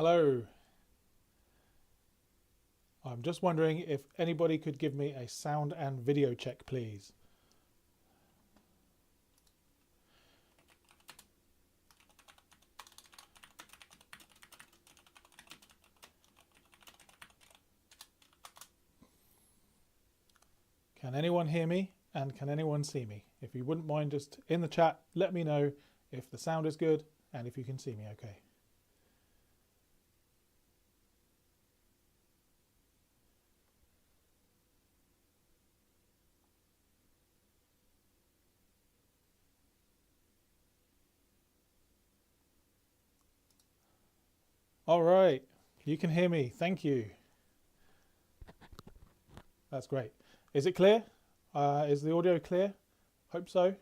Hello. I'm just wondering if anybody could give me a sound and video check, please. Can anyone hear me and can anyone see me? If you wouldn't mind just in the chat, let me know if the sound is good and if you can see me okay. All right, you can hear me. Thank you. That's great. Is it clear? Is the audio clear? Hope so.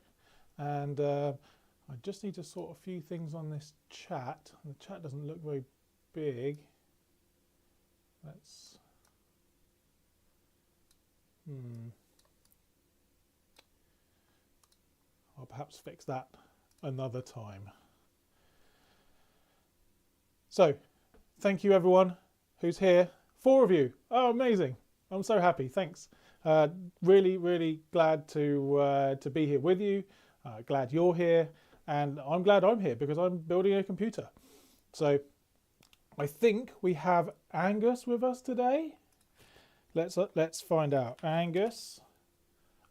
And I just need to sort a few things on this chat. The chat doesn't look very big. Let's... I'll perhaps fix that another time. So, thank you everyone who's here. 4 of you. Oh, amazing. I'm so happy. Thanks. Really glad to be here with you. Glad you're here. And I'm glad I'm here because I'm building a computer. So, I think we have Angus with us today. Let's find out. Angus,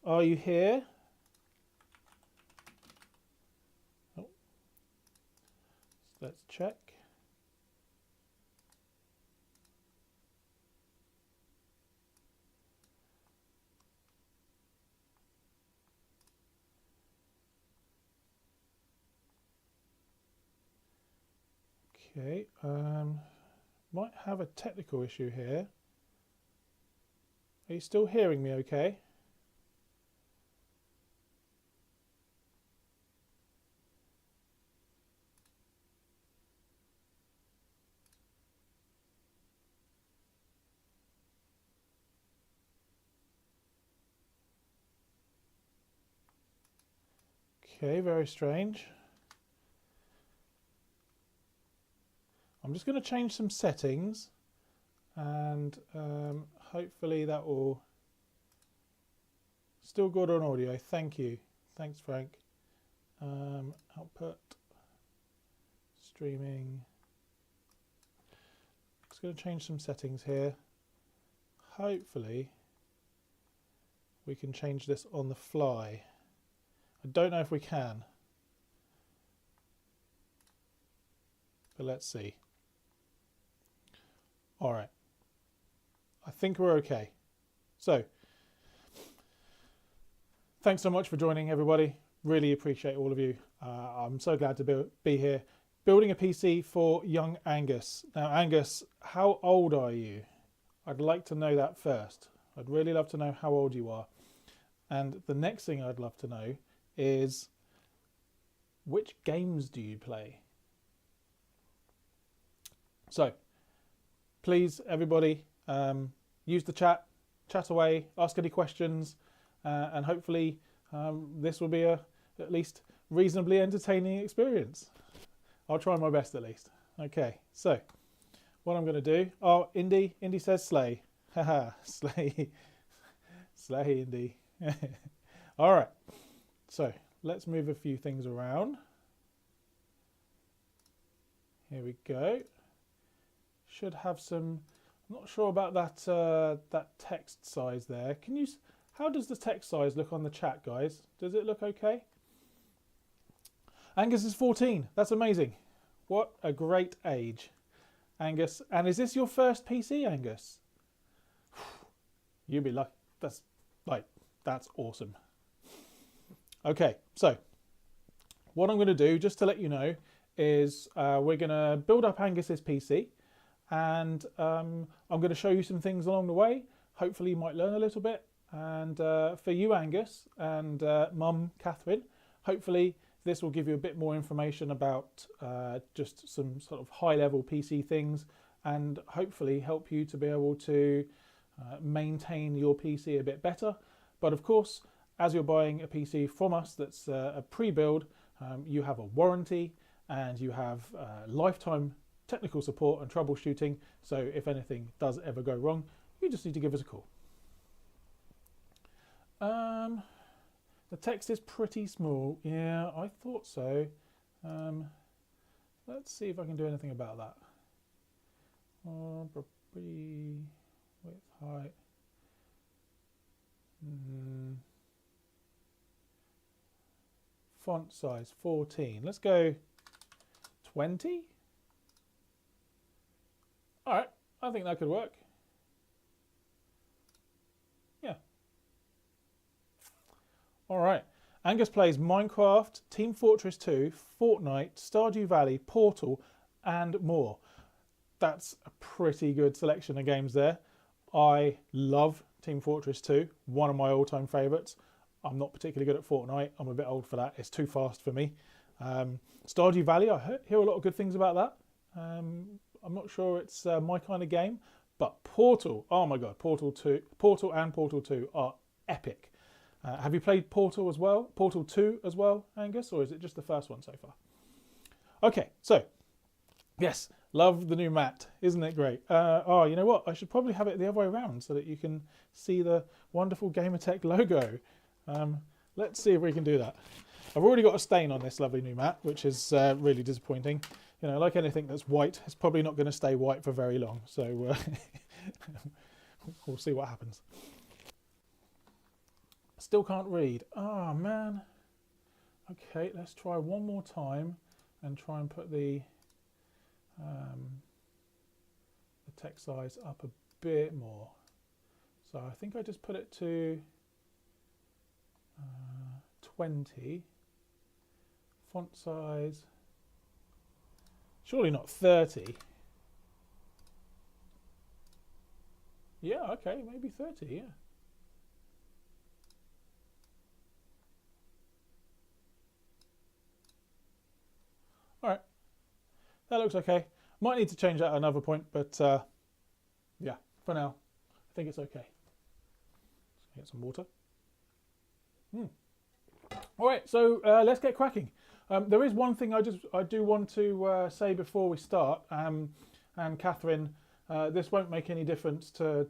are you here? Oh. Let's check. Okay, might have a technical issue here. Are you still hearing me okay? Okay, very strange. I'm just going to change some settings and hopefully that will still good on audio. Thank you. Thanks, Frank. Output, streaming. Just going to change some settings here. Hopefully we can change this on the fly. I don't know if we can, but let's see. All right, I think we're okay. So, thanks so much for joining, everybody. Really appreciate all of you. I'm so glad to be here. Building a PC for young Angus. Now, Angus, how old are you? I'd like to know that first. I'd really love to know how old you are. And the next thing I'd love to know is, which games do you play? So, please, everybody, use the chat away, ask any questions, and hopefully this will be at least reasonably entertaining experience. I'll try my best at least. Okay, so what I'm going to do, oh, Indy says slay. Haha, slay. Slay, Indy. All right, so let's move a few things around. Here we go. Should have some, I'm not sure about that text size there. Can you, how does the text size look on the chat, guys? Does it look okay? Angus is 14. That's amazing. What a great age, Angus. And is this your first PC, Angus? You'd be lucky. That's awesome. Okay, so what I'm going to do, just to let you know, is we're going to build up Angus's PC. And I'm going to show you some things along the way. Hopefully you might learn a little bit. And for you, Angus, and Mum, Catherine, hopefully this will give you a bit more information about just some sort of high-level PC things and hopefully help you to be able to maintain your PC a bit better. But of course, as you're buying a PC from us that's a pre-build, you have a warranty and you have lifetime technical support and troubleshooting. So if anything does ever go wrong, you just need to give us a call. The text is pretty small. Yeah, I thought so. Let's see if I can do anything about that. Property, width, height. Font size 14. Let's go 20. All right, I think that could work. Yeah. All right. Angus plays Minecraft, Team Fortress 2, Fortnite, Stardew Valley, Portal, and more. That's a pretty good selection of games there. I love Team Fortress 2, one of my all-time favourites. I'm not particularly good at Fortnite. I'm a bit old for that. It's too fast for me. Stardew Valley, I hear a lot of good things about that. I'm not sure it's my kind of game, but Portal, oh my God, Portal and Portal 2 are epic. Have you played Portal as well? Portal 2 as well, Angus, or is it just the first one so far? Okay, so, yes, love the new mat. Isn't it great? Oh, you know what? I should probably have it the other way around so that you can see the wonderful Gamertech logo. Let's see if we can do that. I've already got a stain on this lovely new mat, which is really disappointing. You know, like anything that's white, it's probably not going to stay white for very long. So we'll see what happens. Still can't read. Oh, man. Okay, let's try one more time and try and put the text size up a bit more. So I think I just put it to 20. Font size, surely not 30. Yeah, okay, maybe 30, yeah. All right, that looks okay. Might need to change that at another point, but yeah, for now, I think it's okay. Let's get some water. All right, so let's get cracking. There is one thing I do want to say before we start, and Catherine, this won't make any difference to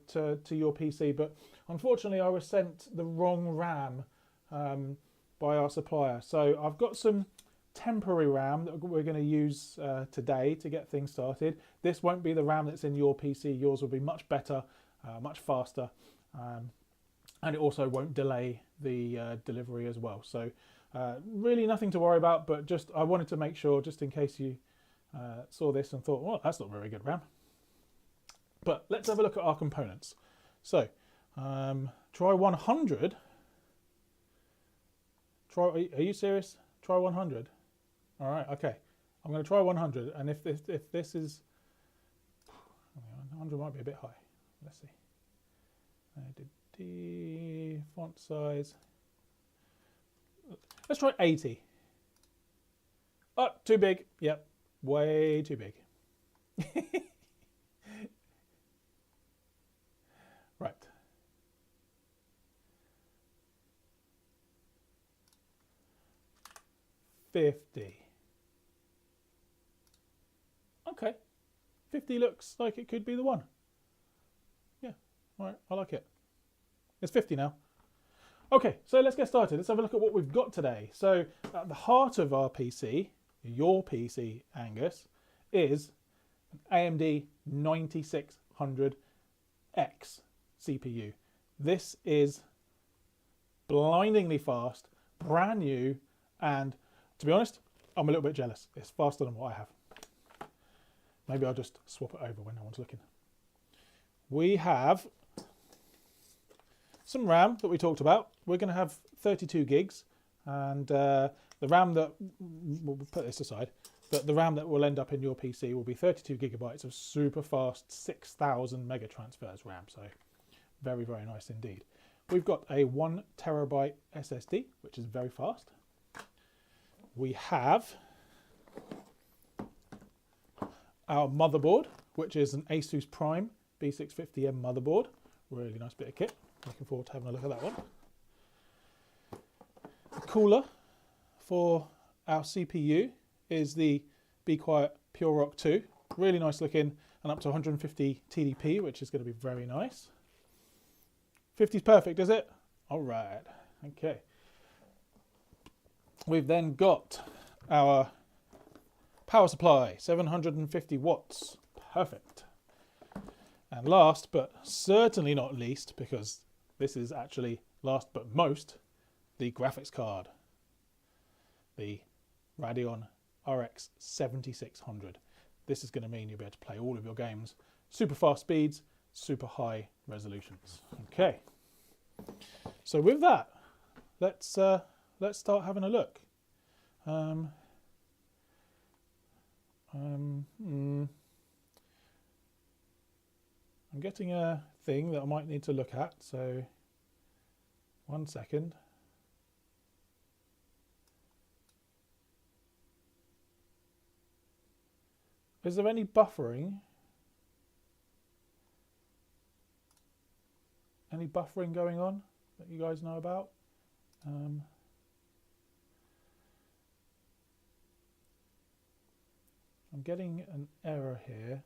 your PC, but unfortunately I was sent the wrong RAM by our supplier. So I've got some temporary RAM that we're going to use today to get things started. This won't be the RAM that's in your PC. Yours will be much better, much faster, and it also won't delay the delivery as well. So really nothing to worry about, but just I wanted to make sure, just in case you saw this and thought, well, that's not very good RAM. But let's have a look at our components. So try 100. Are you serious? Try 100. All right, okay. I'm going to try 100, and if this is 100 might be a bit high. Let's see. Font size. Let's try 80. Oh, too big. Yep, way too big. Right. $50. Okay. 50 looks like it could be the one. Yeah, all right, I like it. It's 50 now. Okay, so let's get started. Let's have a look at what we've got today. So at the heart of our PC, your PC, Angus, is an AMD 9600X CPU. This is blindingly fast, brand new, and to be honest, I'm a little bit jealous. It's faster than what I have. Maybe I'll just swap it over when no one's looking. We have some RAM that we talked about. We're going to have 32 gigs, and the RAM that, we'll put this aside, but the RAM that will end up in your PC will be 32 gigabytes of super fast 6,000 mega transfers RAM. So very, very nice indeed. We've got a 1 terabyte SSD, which is very fast. We have our motherboard, which is an Asus Prime B650M motherboard. Really nice bit of kit. Looking forward to having a look at that one. The cooler for our CPU is the Be Quiet Pure Rock 2. really nice looking, and up to 150 TDP, which is going to be very nice. 50 is perfect, is it? All right. Okay. We've then got our power supply, 750 watts. Perfect. And last, but certainly not least, because this is actually last but most, the graphics card. The Radeon RX 7600. This is going to mean you'll be able to play all of your games, super fast speeds, super high resolutions. Okay. So with that, let's start having a look. I'm getting a thing that I might need to look at, so 1 second. Is there any buffering? Any buffering going on that you guys know about? I'm getting an error here,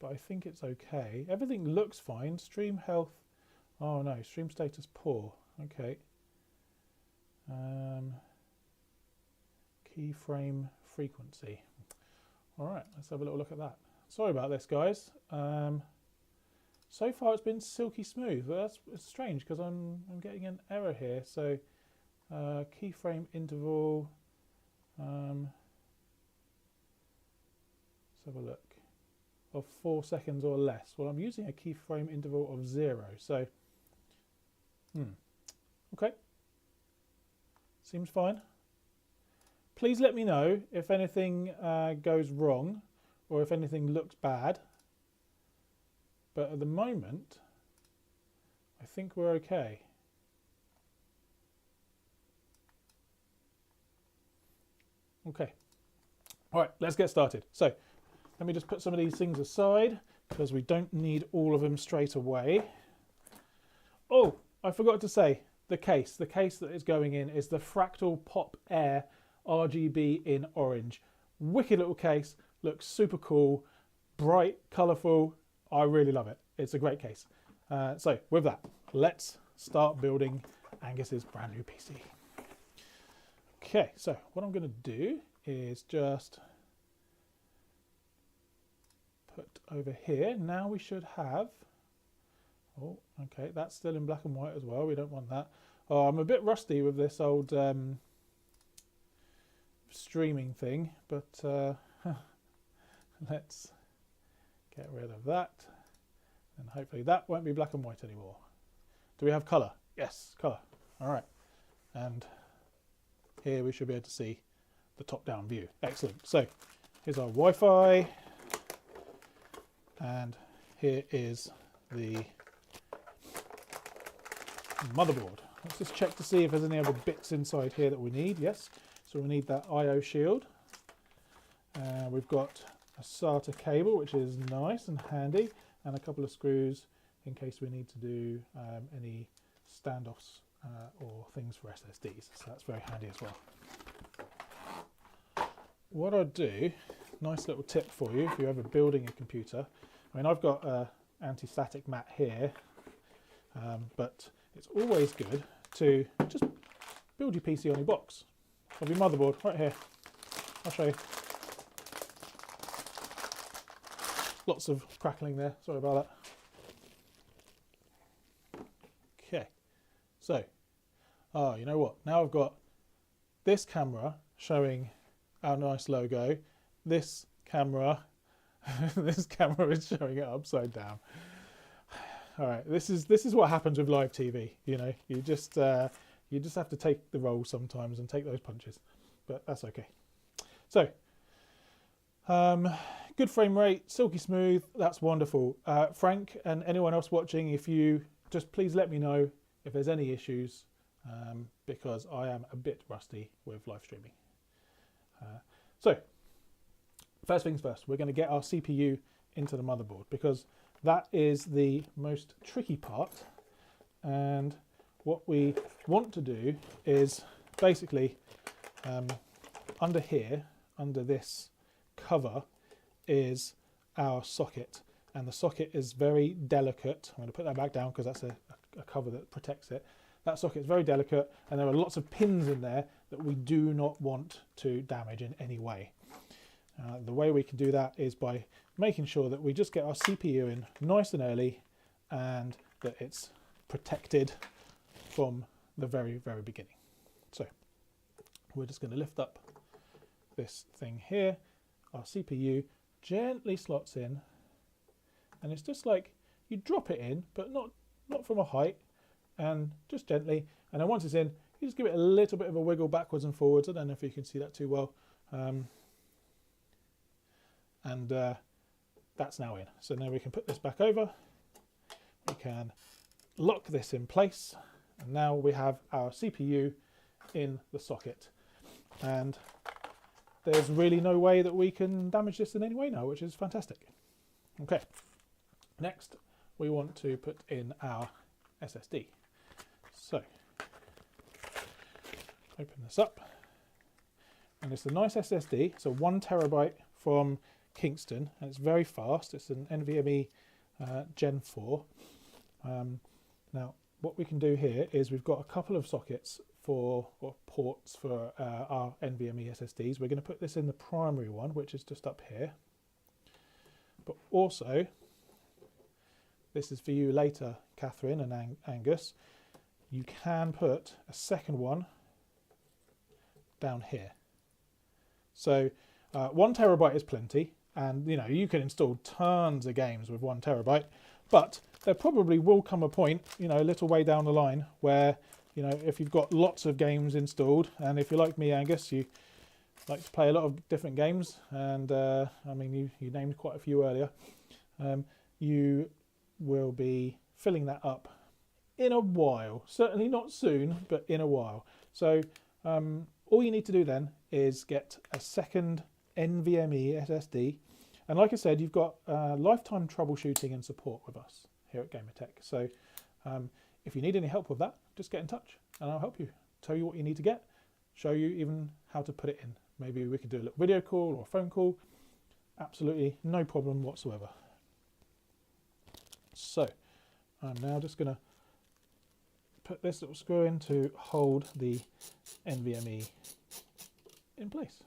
but I think it's okay. Everything looks fine. Stream health. Oh no, stream status poor. Okay. Keyframe frequency. All right, let's have a little look at that. Sorry about this, guys. So far it's been silky smooth. It's strange because I'm getting an error here. So keyframe interval. Let's have a look. Of 4 seconds or less. Well, I'm using a keyframe interval of 0. So, okay. Seems fine. Please let me know if anything goes wrong or if anything looks bad. But at the moment, I think we're okay. Okay. All right, let's get started. So let me just put some of these things aside because we don't need all of them straight away. Oh, I forgot to say the case. The case that is going in is the Fractal Pop Air RGB in orange. Wicked little case, looks super cool, bright, colourful. I really love it. It's a great case. So with that, let's start building Angus's brand new PC. Okay, so what I'm going to do is just put over here. Now we should have, oh, okay, that's still in black and white as well. We don't want that. Oh, I'm a bit rusty with this old streaming thing, but let's get rid of that, and hopefully that won't be black and white anymore. Do we have colour? Yes, colour. All right, and here we should be able to see the top-down view. Excellent. So here's our Wi-Fi, and here is the motherboard. Let's just check to see if there's any other bits inside here that we need. Yes, so we need that I/O shield. We've got a SATA cable, which is nice and handy, and a couple of screws in case we need to do any standoffs or things for SSDs. So that's very handy as well. What I'll do, nice little tip for you if you're ever building a computer. I mean, I've got an anti-static mat here, but it's always good to just build your PC on your box. Of your motherboard, right here. I'll show you. Lots of crackling there, sorry about that. Okay, so, you know what? Now I've got this camera showing our nice logo. This camera, this camera is showing it upside down. All right, this is what happens with live TV. You know, you just have to take the role sometimes and take those punches, but that's okay. So, good frame rate, silky smooth, that's wonderful. Frank and anyone else watching, if you just please let me know if there's any issues, because I am a bit rusty with live streaming. So, first things first, we're going to get our CPU into the motherboard because that is the most tricky part, and what we want to do is basically under here, under this cover, is our socket, and the socket is very delicate. I'm going to put that back down because that's a cover that protects it. That socket is very delicate, and there are lots of pins in there that we do not want to damage in any way. The way we can do that is by making sure that we just get our CPU in nice and early, and that it's protected from the very, very beginning. So we're just going to lift up this thing here. Our CPU gently slots in, and it's just like you drop it in, but not from a height, and just gently. And then once it's in, you just give it a little bit of a wiggle backwards and forwards. I don't know if you can see that too well. That's now in. So now we can put this back over. We can lock this in place, and now we have our CPU in the socket. And there's really no way that we can damage this in any way now, which is fantastic. Okay, next we want to put in our SSD. So open this up, and it's a nice SSD. It's a 1 terabyte from Kingston, and it's very fast. It's an NVMe Gen 4. Now what we can do here is we've got a couple of sockets or ports for our NVMe SSDs. We're going to put this in the primary one, which is just up here, but also this is for you later, Catherine and Angus. You can put a second one down here. So 1 terabyte is plenty, and you can install tons of games with 1 terabyte, but there probably will come a point, a little way down the line, where if you've got lots of games installed, and if you're like me, Angus, you like to play a lot of different games, and I mean you named quite a few earlier, you will be filling that up in a while. Certainly not soon, but in a while. So all you need to do then is get a second NVMe SSD, and like I said, you've got lifetime troubleshooting and support with us here at Gamertech. So if you need any help with that, just get in touch and I'll help you, tell you what you need to get, show you even how to put it in. Maybe we could do a little video call or a phone call. Absolutely no problem whatsoever. So I'm now just going to put this little screw in to hold the NVMe in place.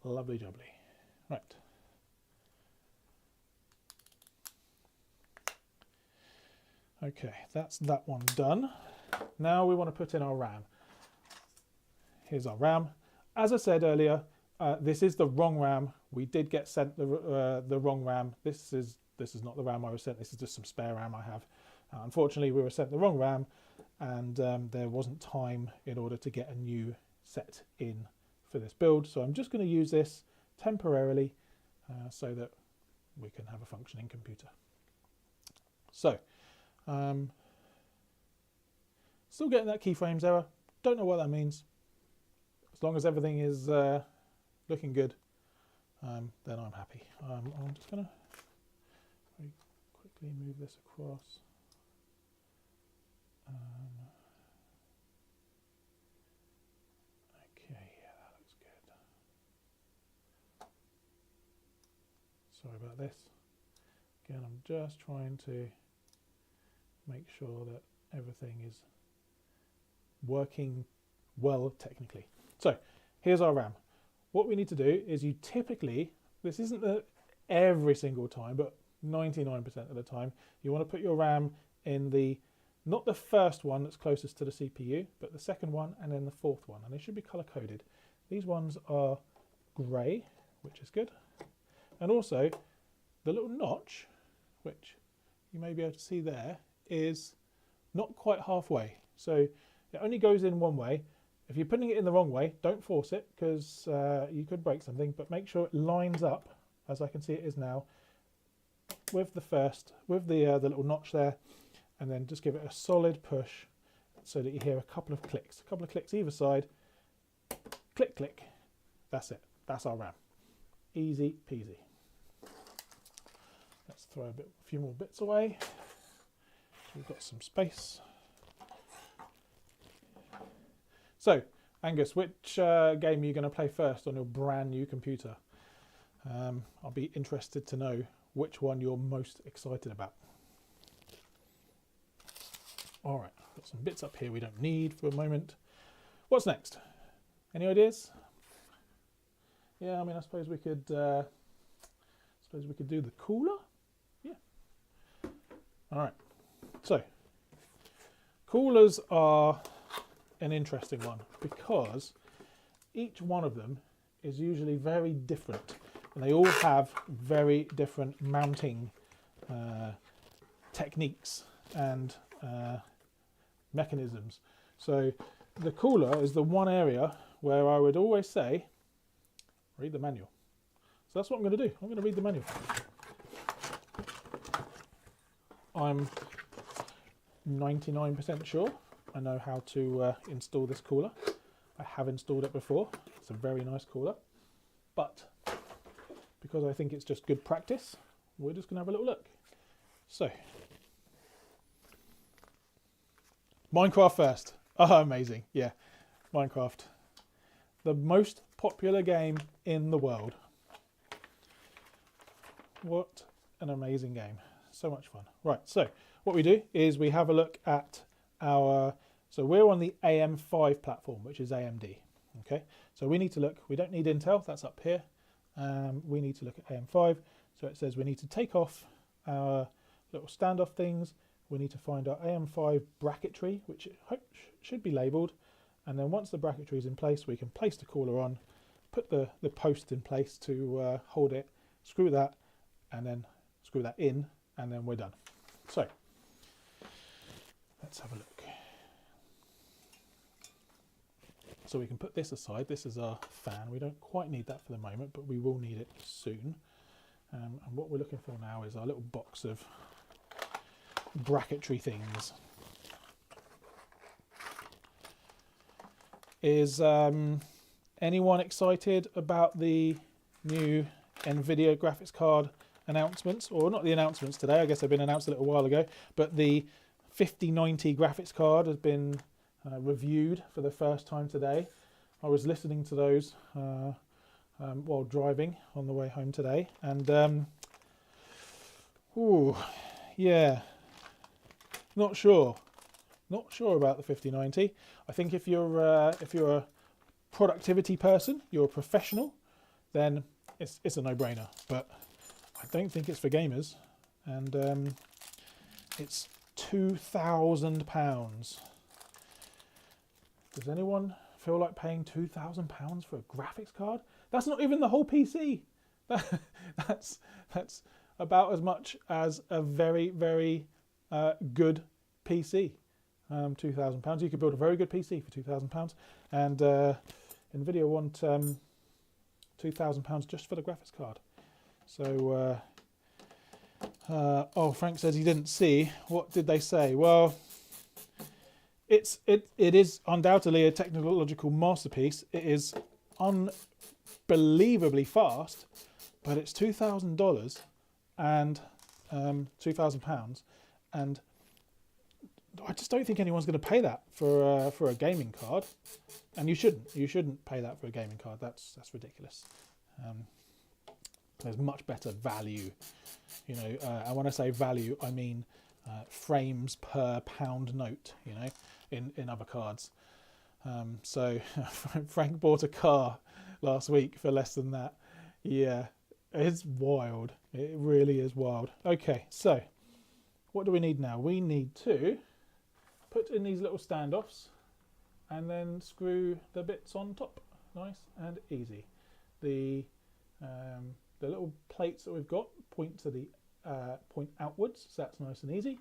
Lovely jubbly. Right. Okay, that's that one done. Now we want to put in our RAM. Here's our RAM. As I said earlier, this is the wrong RAM. We did get sent the wrong RAM. This is not the RAM I was sent. This is just some spare RAM I have. Unfortunately, we were sent the wrong RAM, and there wasn't time in order to get a new set in for this build. So I'm just going to use this temporarily so that we can have a functioning computer. So still getting that keyframes error. Don't know what that means. As long as everything is looking good, then I'm happy. I'm just going to very quickly move this across. Okay, yeah, that looks good. Sorry about this. Again, I'm just trying to make sure that everything is working well technically. So here's our RAM. What we need to do is you typically, this isn't every single time, but 99% of the time, you want to put your RAM in the, not the first one that's closest to the CPU, but the second one and then the fourth one, and they should be color coded. These ones are grey, which is good. And also the little notch, which you may be able to see there, is not quite halfway. So it only goes in one way. If you're putting it in the wrong way, don't force it, because you could break something, but make sure it lines up, as I can see it is now, with the little notch there, and then just give it a solid push so that you hear a couple of clicks either side. Click, click. That's it. That's our RAM. Easy peasy. Let's throw a few more bits away. We've got some space. So, Angus, which game are you going to play first on your brand new computer? I'll be interested to know which one you're most excited about. All right, got some bits up here we don't need for a moment. What's next? Any ideas? Yeah, I mean, I suppose we could do the cooler. Yeah. All right. So, coolers are an interesting one because each one of them is usually very different, and they all have very different mounting techniques and mechanisms. So the cooler is the one area where I would always say, read the manual. So that's what I'm going to do. I'm going to read the manual. I'm 99% sure I know how to install this cooler. I have installed it before. It's a very nice cooler. But because I think it's just good practice, we're just going to have a little look. So, Minecraft first. Oh, amazing. Yeah, Minecraft. The most popular game in the world. What an amazing game. So much fun. Right, so what we do is we have a look at our... So we're on the AM5 platform, which is AMD. Okay, so we need to look... We don't need Intel, that's up here. We need to look at AM5. So it says we need to take off our little standoff things. We need to find our AM5 bracketry, which should be labelled. And then once the bracketry is in place, we can place the cooler on, put the post in place to hold it, screw that, and then screw that in, and then we're done. So, let's have a look. So we can put this aside. This is our fan. We don't quite need that for the moment, but we will need it soon. And what we're looking for now is our little box of bracketry things. Is anyone excited about the new NVIDIA graphics card announcements? Or not the announcements today, I guess they've been announced a little while ago, but the 5090 graphics card has been reviewed for the first time today. I was listening to those while driving on the way home today, and ooh, yeah, not sure about the 5090. I think if you're a productivity person, you're a professional, then it's a no-brainer. But I don't think it's for gamers, and it's £2,000. Does anyone feel like paying £2,000 for a graphics card? That's not even the whole PC. That's about as much as a very, very good PC. £2,000. You could build a very good PC for £2,000, and NVIDIA want £2,000 just for the graphics card. So, oh, Frank says he didn't see. What did they say? Well, it is undoubtedly a technological masterpiece. It is unbelievably fast, but it's $2,000 and £2,000, and I just don't think anyone's going to pay that for a gaming card, and you shouldn't. You shouldn't pay that for a gaming card. That's ridiculous. There's much better value, you know. And when I say value, I mean frames per pound note, you know, in other cards. So Frank bought a car last week for less than that. Yeah, it's wild. It really is wild. Okay, so what do we need now? We need to put in these little standoffs and then screw the bits on top. Nice and easy. The little plates that we've got point to the point outwards, so that's nice and easy.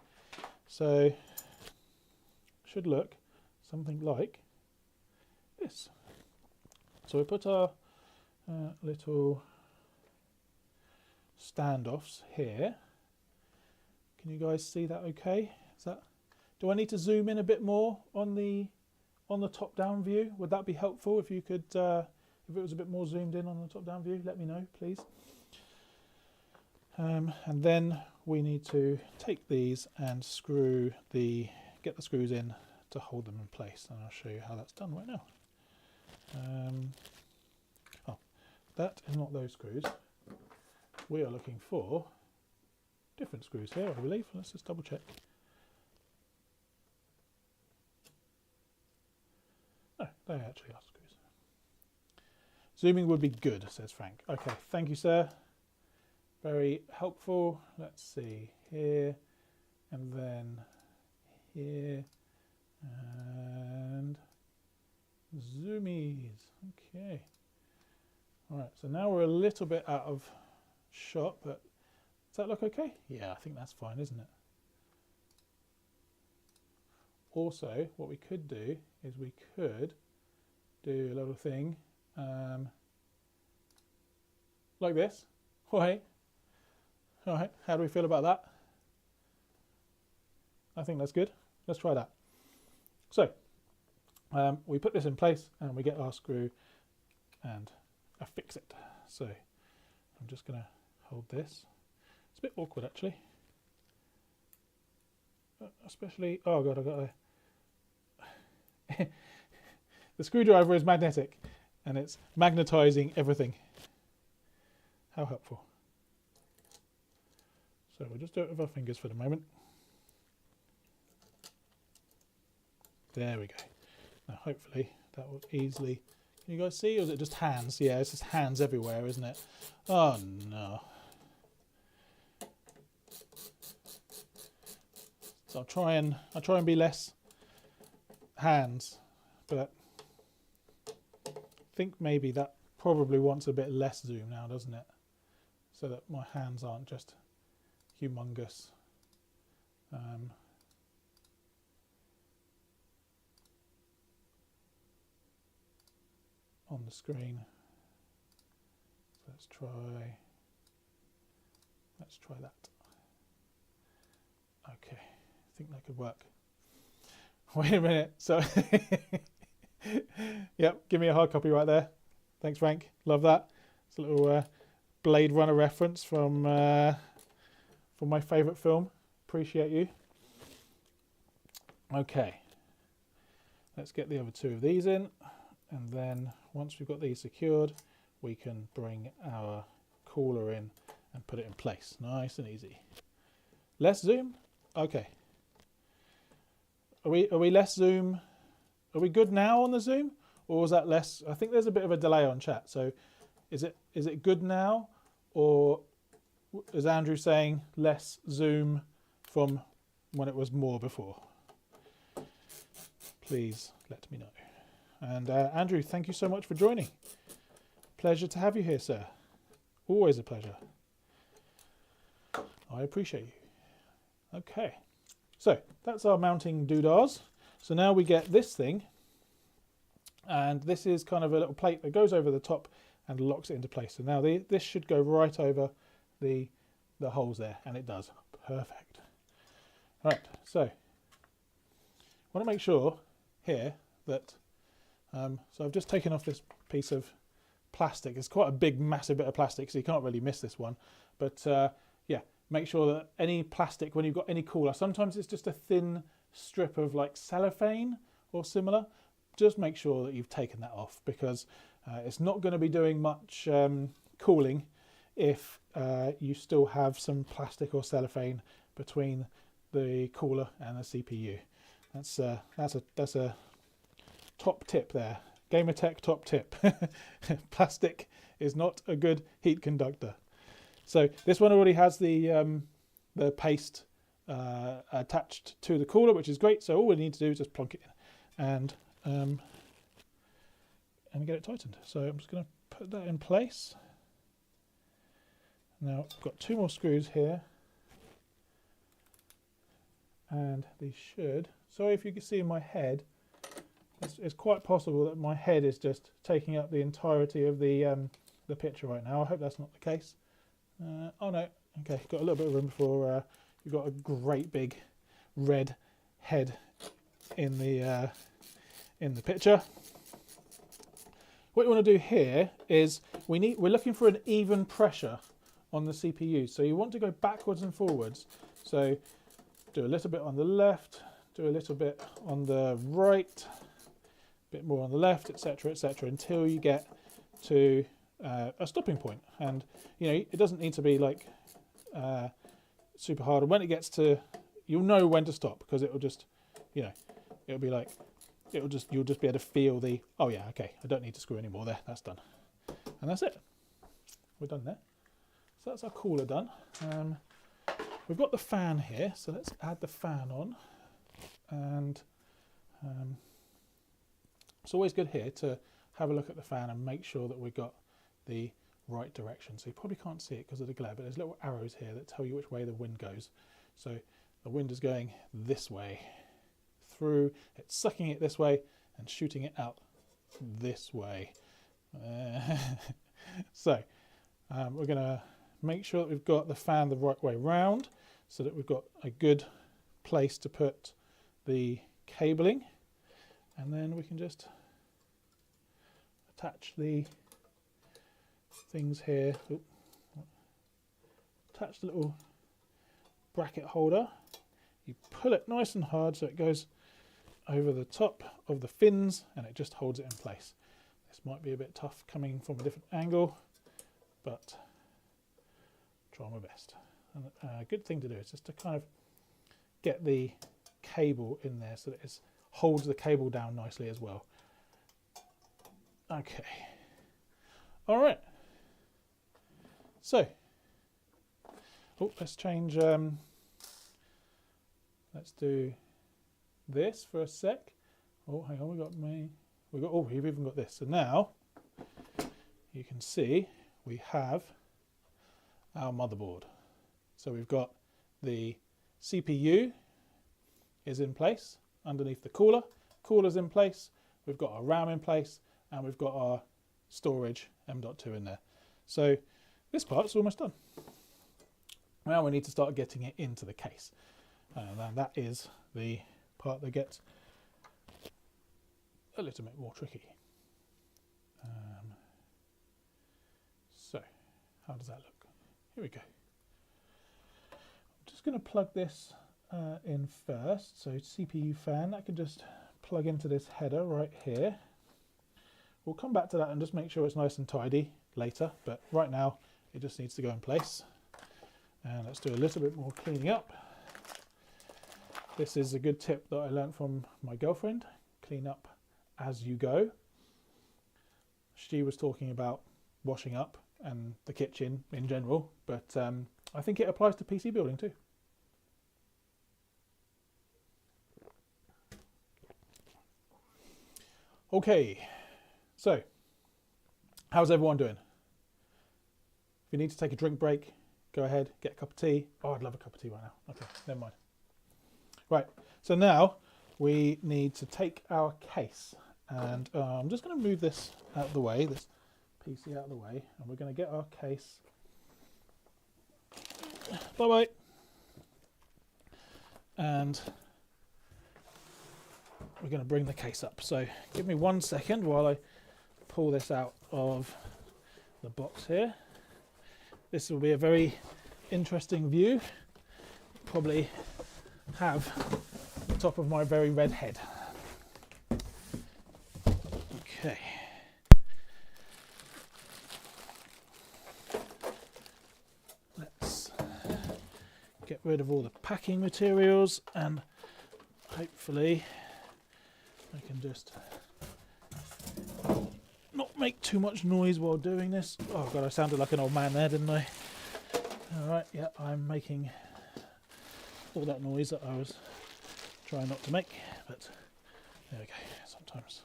So should look something like this. So we put our little standoffs here. Can you guys see that okay? Is that, do I need to zoom in a bit more on the top down view? Would that be helpful if you could if it was a bit more zoomed in on the top down view? Let me know, please. And then we need to take these and get the screws in to hold them in place, and I'll show you how that's done right now. Oh, that is not those screws. we are looking for different screws here, I believe. Let's just double check. No, they actually are screws. Zooming would be good, says Frank. Okay, thank you, sir. Very helpful. Let's see here, and then here, and zoomies. Okay. All right, so now we're a little bit out of shot, but does that look okay? Yeah, I think that's fine, isn't it? Also, what we could do is we could do a little thing like this. Wait. All right, how do we feel about that? I think that's good. Let's try that. So, we put this in place and we get our screw and affix it. So, I'm just going to hold this. It's a bit awkward actually. Especially, oh god, I've got to... The screwdriver is magnetic and it's magnetizing everything. How helpful. So we'll just do it with our fingers for the moment. There we go. Now hopefully that will easily... Can you guys see, or is it just hands? Yeah, it's just hands everywhere, isn't it? Oh no. So I'll try and be less hands, but I think maybe that probably wants a bit less zoom now, doesn't it? So that my hands aren't just humongous. On the screen. So let's try that. Okay, I think that could work. Wait a minute. So yep, give me a hard copy right there. Thanks, Frank. Love that. It's a little Blade Runner reference from my favourite film. Appreciate you. Okay, let's get the other two of these in, and then once we've got these secured, we can bring our cooler in and put it in place. Nice and easy. Less zoom? Okay. Are we less zoom? Are we good now on the zoom? Or was that less? I think there's a bit of a delay on chat. So is it good now? Or is Andrew saying less zoom from when it was more before? Please let me know. And Andrew, thank you so much for joining. Pleasure to have you here, sir. Always a pleasure. I appreciate you. Okay, so that's our mounting doodahs. So now we get this thing, and this is kind of a little plate that goes over the top and locks it into place. So now this should go right over the holes there, and it does. Perfect. All right, so I want to make sure here that so I've just taken off this piece of plastic. It's quite a big, massive bit of plastic, so you can't really miss this one. But yeah, make sure that any plastic, when you've got any cooler, sometimes it's just a thin strip of like cellophane or similar. Just make sure that you've taken that off, because it's not going to be doing much cooling if you still have some plastic or cellophane between the cooler and the CPU. That's a top tip there. Gamertech top tip. Plastic is not a good heat conductor. So this one already has the paste attached to the cooler, which is great. So all we need to do is just plonk it in and get it tightened. So I'm just going to put that in place. Now I've got two more screws here, and these should. Sorry if you can see in my head. It's quite possible that my head is just taking up the entirety of the picture right now. I hope that's not the case. Oh no, okay, got a little bit of room before you've got a great big red head in the picture. What you want to do here is we're looking for an even pressure on the CPU. So you want to go backwards and forwards. So do a little bit on the left, do a little bit on the right, bit more on the left, etc., etc., until you get to a stopping point. And you know, it doesn't need to be like super hard. And when it gets to, you'll know when to stop, because it will just, you know, it'll be like, you'll just be able to feel the, oh yeah, okay, I don't need to screw anymore there, that's done. And that's it. We're done there. So that's our cooler done. We've got the fan here, so let's add the fan on. And it's always good here to have a look at the fan and make sure that we've got the right direction. So you probably can't see it because of the glare, but there's little arrows here that tell you which way the wind goes. So the wind is going this way through, it's sucking it this way and shooting it out this way. So we're going to make sure that we've got the fan the right way round, so that we've got a good place to put the cabling, and then we can just attach the things here. Attach the little bracket holder. You pull it nice and hard so it goes over the top of the fins and it just holds it in place. This might be a bit tough coming from a different angle, but try my best. And a good thing to do is just to kind of get the cable in there so that it holds the cable down nicely as well. Okay. All right. So, let's change. Let's do this for a sec. Oh, hang on, we've even got this. So now you can see we have our motherboard. So we've got the CPU is in place underneath the cooler's in place, we've got our RAM in place, and we've got our storage M.2 in there. So this part's almost done. Now we need to start getting it into the case. And that is the part that gets a little bit more tricky. So how does that look? Here we go. I'm just going to plug this in first. So CPU fan, that can just plug into this header right here. We'll come back to that and just make sure it's nice and tidy later, but right now it just needs to go in place. And let's do a little bit more cleaning up. This is a good tip that I learned from my girlfriend. Clean up as you go. She was talking about washing up and the kitchen in general, but I think it applies to PC building too. Okay, so how's everyone doing? If you need to take a drink break, go ahead, get a cup of tea. Oh, I'd love a cup of tea right now. Okay, never mind. Right, so now we need to take our case, and I'm just going to move this out of the way, this PC out of the way, and we're going to get our case. Bye-bye. And we're going to bring the case up. So give me 1 second while I pull this out of the box here. This will be a very interesting view. Probably have the top of my very red head. Okay. Let's get rid of all the packing materials, and hopefully I can just not make too much noise while doing this. Oh god, I sounded like an old man there, didn't I? Alright, yeah, I'm making all that noise that I was trying not to make, but there we go. Sometimes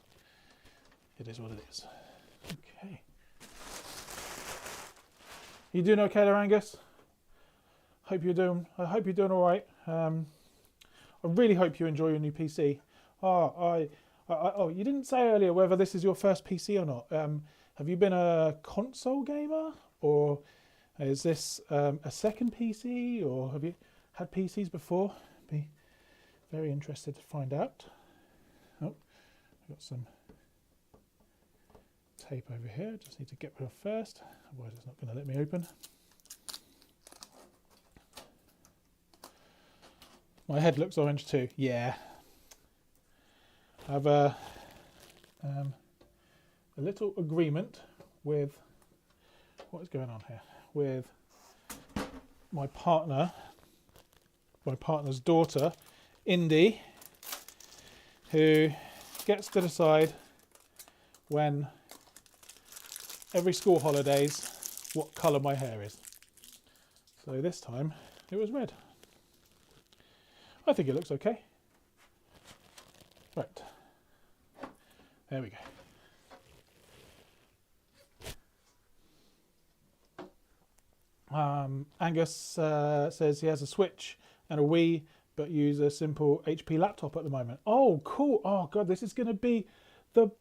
it is what it is. Okay. You doing okay there, Angus? I hope you're doing all right. I really hope you enjoy your new PC. Oh, you didn't say earlier whether this is your first PC or not. Have you been a console gamer, or is this a second PC, or have you had PCs before? Be very interested to find out. Oh, I've got some tape over here. Just need to get rid of first, otherwise it's not going to let me open. My head looks orange too. Yeah. I have a little agreement with what is going on here with my partner, my partner's daughter, Indy, who gets to decide when every school holidays what colour my hair is. So this time it was red. I think it looks okay. Right, there we go. Angus says he has a Switch and a Wii, but use a simple HP laptop at the moment. Oh, cool. Oh, God, this is going to be the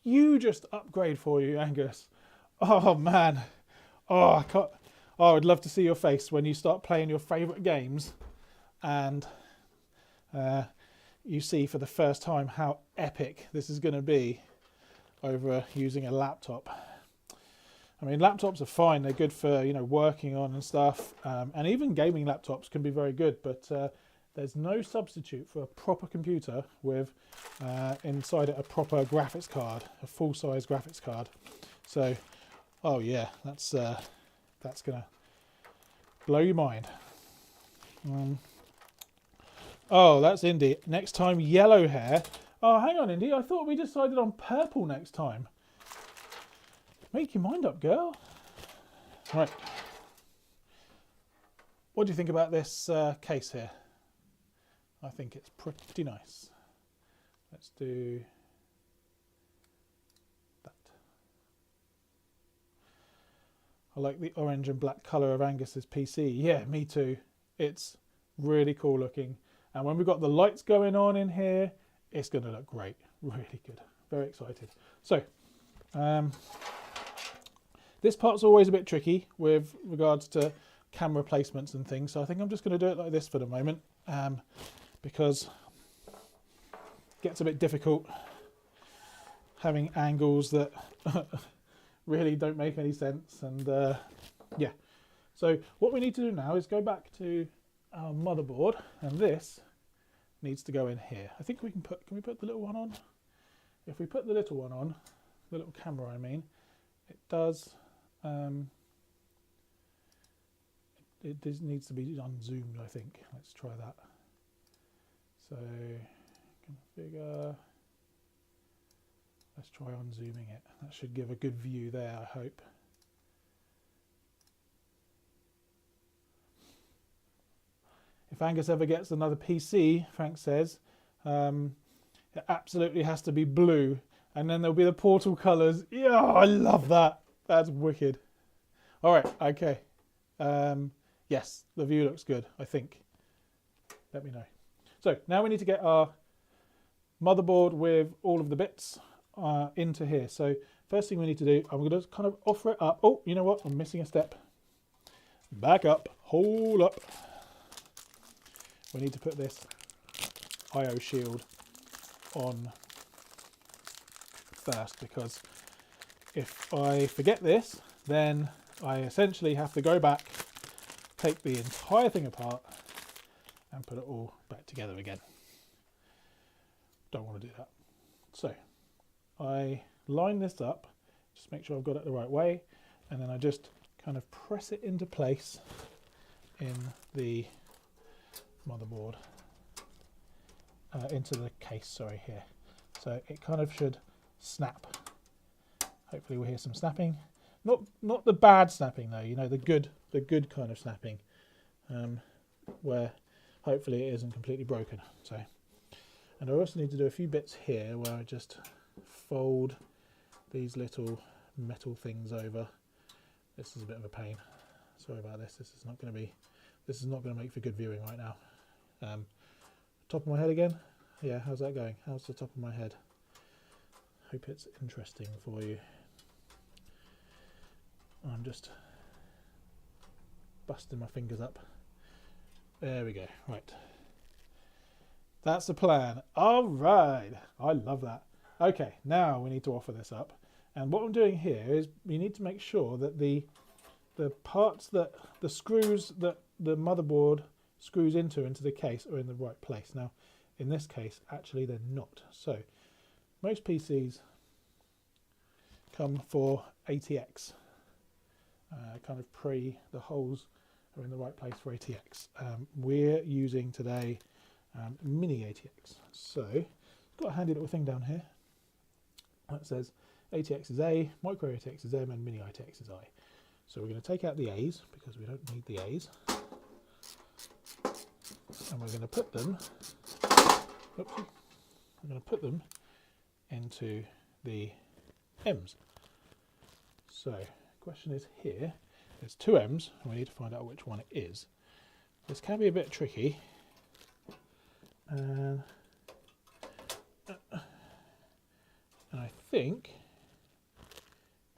hugest upgrade for you, Angus. Oh, man. Oh, I can't. Oh, I would love to see your face when you start playing your favourite games and you see for the first time how epic this is going to be over using a laptop. I mean, laptops are fine. They're good for, working on and stuff. And even gaming laptops can be very good, but there's no substitute for a proper computer with inside it a proper graphics card, a full-size graphics card. So, oh yeah, that's gonna blow your mind. Oh, that's Indy. Next time, yellow hair. Oh, hang on, Indy. I thought we decided on purple next time. Make your mind up, girl. Right. What do you think about this case here? I think it's pretty nice. Let's do that. I like the orange and black colour of Angus's PC. Yeah, me too. It's really cool looking. And when we've got the lights going on in here, it's going to look great. Really good. Very excited. So, this part's always a bit tricky with regards to camera placements and things. So I think I'm just going to do it like this for the moment because it gets a bit difficult having angles that really don't make any sense. And yeah. So what we need to do now is go back to our motherboard, and this needs to go in here. I think we can we put the little one on? If we put the little one on, the little camera I mean, it does, it needs to be unzoomed, I think. Let's try that. So, configure, let's try unzooming it. That should give a good view there, I hope. If Angus ever gets another PC, Frank says, it absolutely has to be blue. And then there'll be the Portal colours. Yeah, I love that. That's wicked. All right, okay. Yes, the view looks good, I think. Let me know. So now we need to get our motherboard with all of the bits into here. So first thing we need to do, I'm going to kind of offer it up. Oh, you know what? I'm missing a step. Back up. Hold up. We need to put this I/O shield on first, because if I forget this, then I essentially have to go back, take the entire thing apart and put it all back together again. Don't want to do that. So I line this up, just make sure I've got it the right way, and then I just kind of press it into place in the motherboard, into the case, sorry, here. So it kind of should snap. Hopefully we'll hear some snapping. Not the bad snapping though, you know, the good kind of snapping, where hopefully it isn't completely broken. So, and I also need to do a few bits here where I just fold these little metal things over. This is a bit of a pain. Sorry about this. This is not going to make for good viewing right now. Top of my head again. Yeah, how's that going? How's the top of my head? Hope it's interesting for you. I'm just busting my fingers up. There we go. Right. That's the plan. All right. I love that. Okay, now we need to offer this up. And what I'm doing here is you need to make sure that the parts that the screws that the motherboard screws into the case are in the right place. Now, in this case, actually they're not. So, most PCs come for ATX. kind of pre the holes are in the right place for ATX. We're using today mini ATX. So got a handy little thing down here that says ATX is A, micro ATX is M, and mini ATX is I. So we're going to take out the A's because we don't need the A's, and we're going to put them. Oopsie, we're going to put them into the M's. So question is here. There's two M's, and we need to find out which one it is. This can be a bit tricky. And I think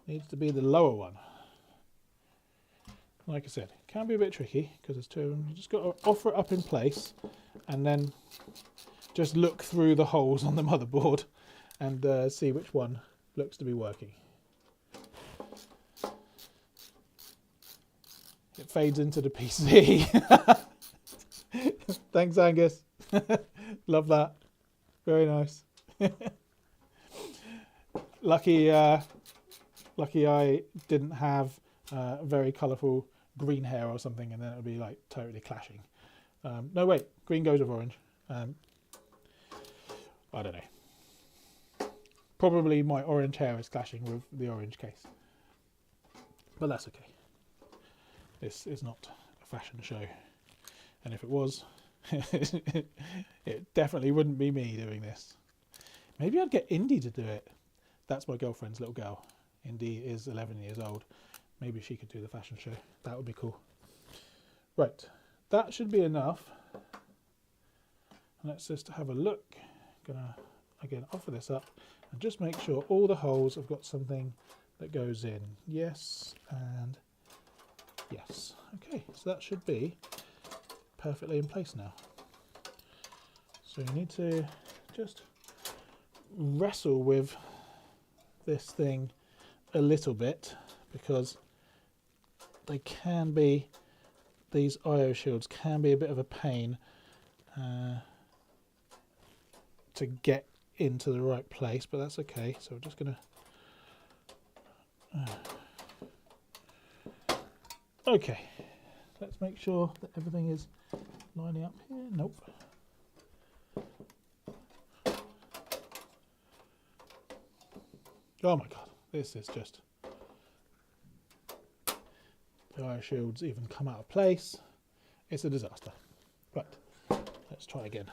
it needs to be the lower one. Like I said, it can be a bit tricky because there's two of them. You just got to offer it up in place and then just look through the holes on the motherboard and see which one looks to be working. It fades into the PC. Thanks, Angus. Love that. Very nice. Lucky I didn't have very colourful green hair or something, and then it would be like totally clashing. No, wait, green goes with orange. I don't know. Probably my orange hair is clashing with the orange case, but that's okay. This is not a fashion show, and if it was, it definitely wouldn't be me doing this. Maybe I'd get Indy to do it. That's my girlfriend's little girl. Indy is 11 years old. Maybe she could do the fashion show. That would be cool. Right, that should be enough. And let's just have a look. Gonna again offer this up and just make sure all the holes have got something that goes in. Yes and yes. Okay, so that should be perfectly in place now. So you need to just wrestle with this thing a little bit because they can be, these IO shields can be a bit of a pain to get into the right place, but that's okay. So we're just going to okay, let's make sure that everything is lining up here. Nope. Oh my god, this is just, the IO shields even come out of place. It's a disaster. Right, let's try again.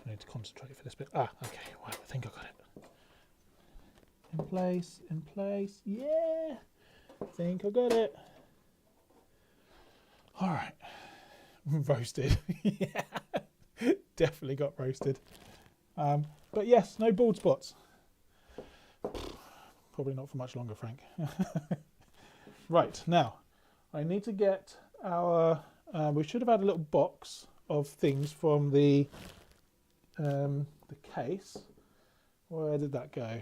I need to concentrate for this bit. Ah, okay, right, I think I got it. In place, yeah! I think I got it. Alright, roasted. Yeah, definitely got roasted. But yes, no bald spots. Probably not for much longer, Frank. Right, now, I need to get our... we should have had a little box of things from the case. Where did that go?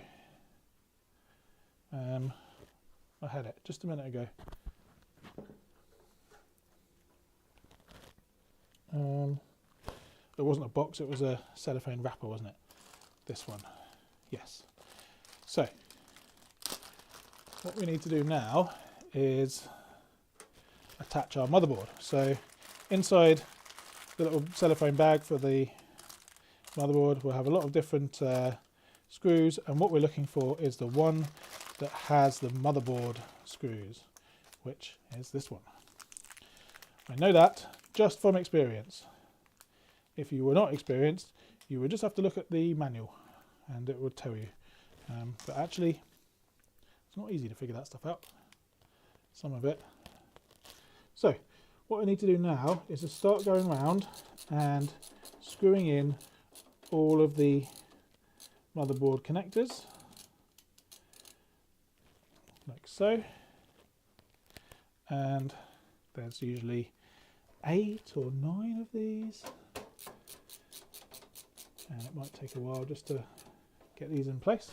I had it just a minute ago. It wasn't a box, it was a cellophane wrapper, wasn't it? This one. Yes. So, what we need to do now is attach our motherboard. So, inside the little cellophane bag for the motherboard, we'll have a lot of different screws, and what we're looking for is the one that has the motherboard screws, which is this one. I know that just from experience. If you were not experienced, you would just have to look at the manual and it would tell you. But actually, it's not easy to figure that stuff out, some of it. So, what I need to do now is to start going around and screwing in all of the motherboard connectors, like so. And there's usually 8 or 9 of these. And it might take a while just to get these in place.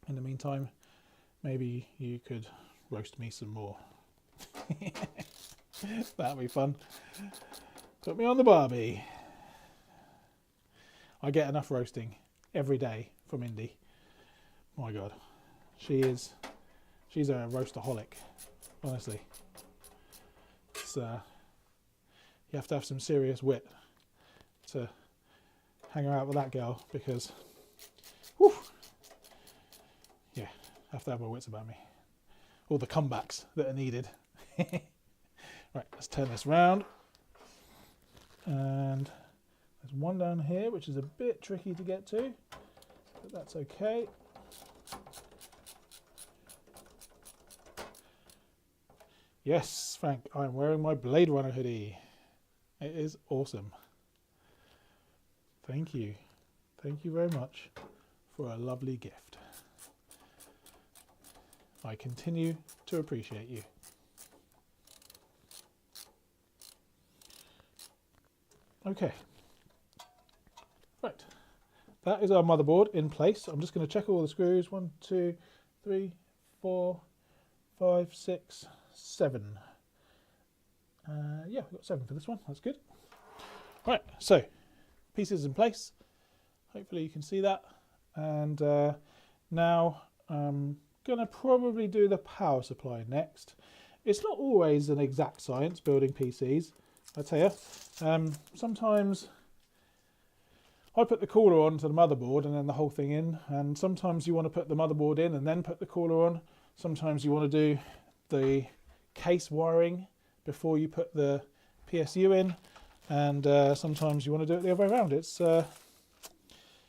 In the meantime, maybe you could roast me some more. That'll be fun. Put me on the barbie. I get enough roasting every day from Indy. my God, she's a roastaholic, honestly. It's, you have to have some serious wit to hang out with that girl, because, whew, yeah, have to have my wits about me. All the comebacks that are needed. Right, let's turn this round. And there's one down here, which is a bit tricky to get to, but that's okay. Yes, Frank, I'm wearing my Blade Runner hoodie. It is awesome. Thank you. Thank you very much for a lovely gift. I continue to appreciate you. Okay. Right. That is our motherboard in place. I'm just going to check all the screws. 1, 2, 3, 4, 5, 6, 7. Yeah, we've got 7 for this one. That's good. Right, so pieces in place. Hopefully you can see that. And now I'm going to probably do the power supply next. It's not always an exact science building PCs, I tell you. Sometimes I put the cooler on to the motherboard and then the whole thing in, and sometimes you want to put the motherboard in and then put the cooler on. Sometimes you want to do the case wiring before you put the PSU in, and sometimes you want to do it the other way around.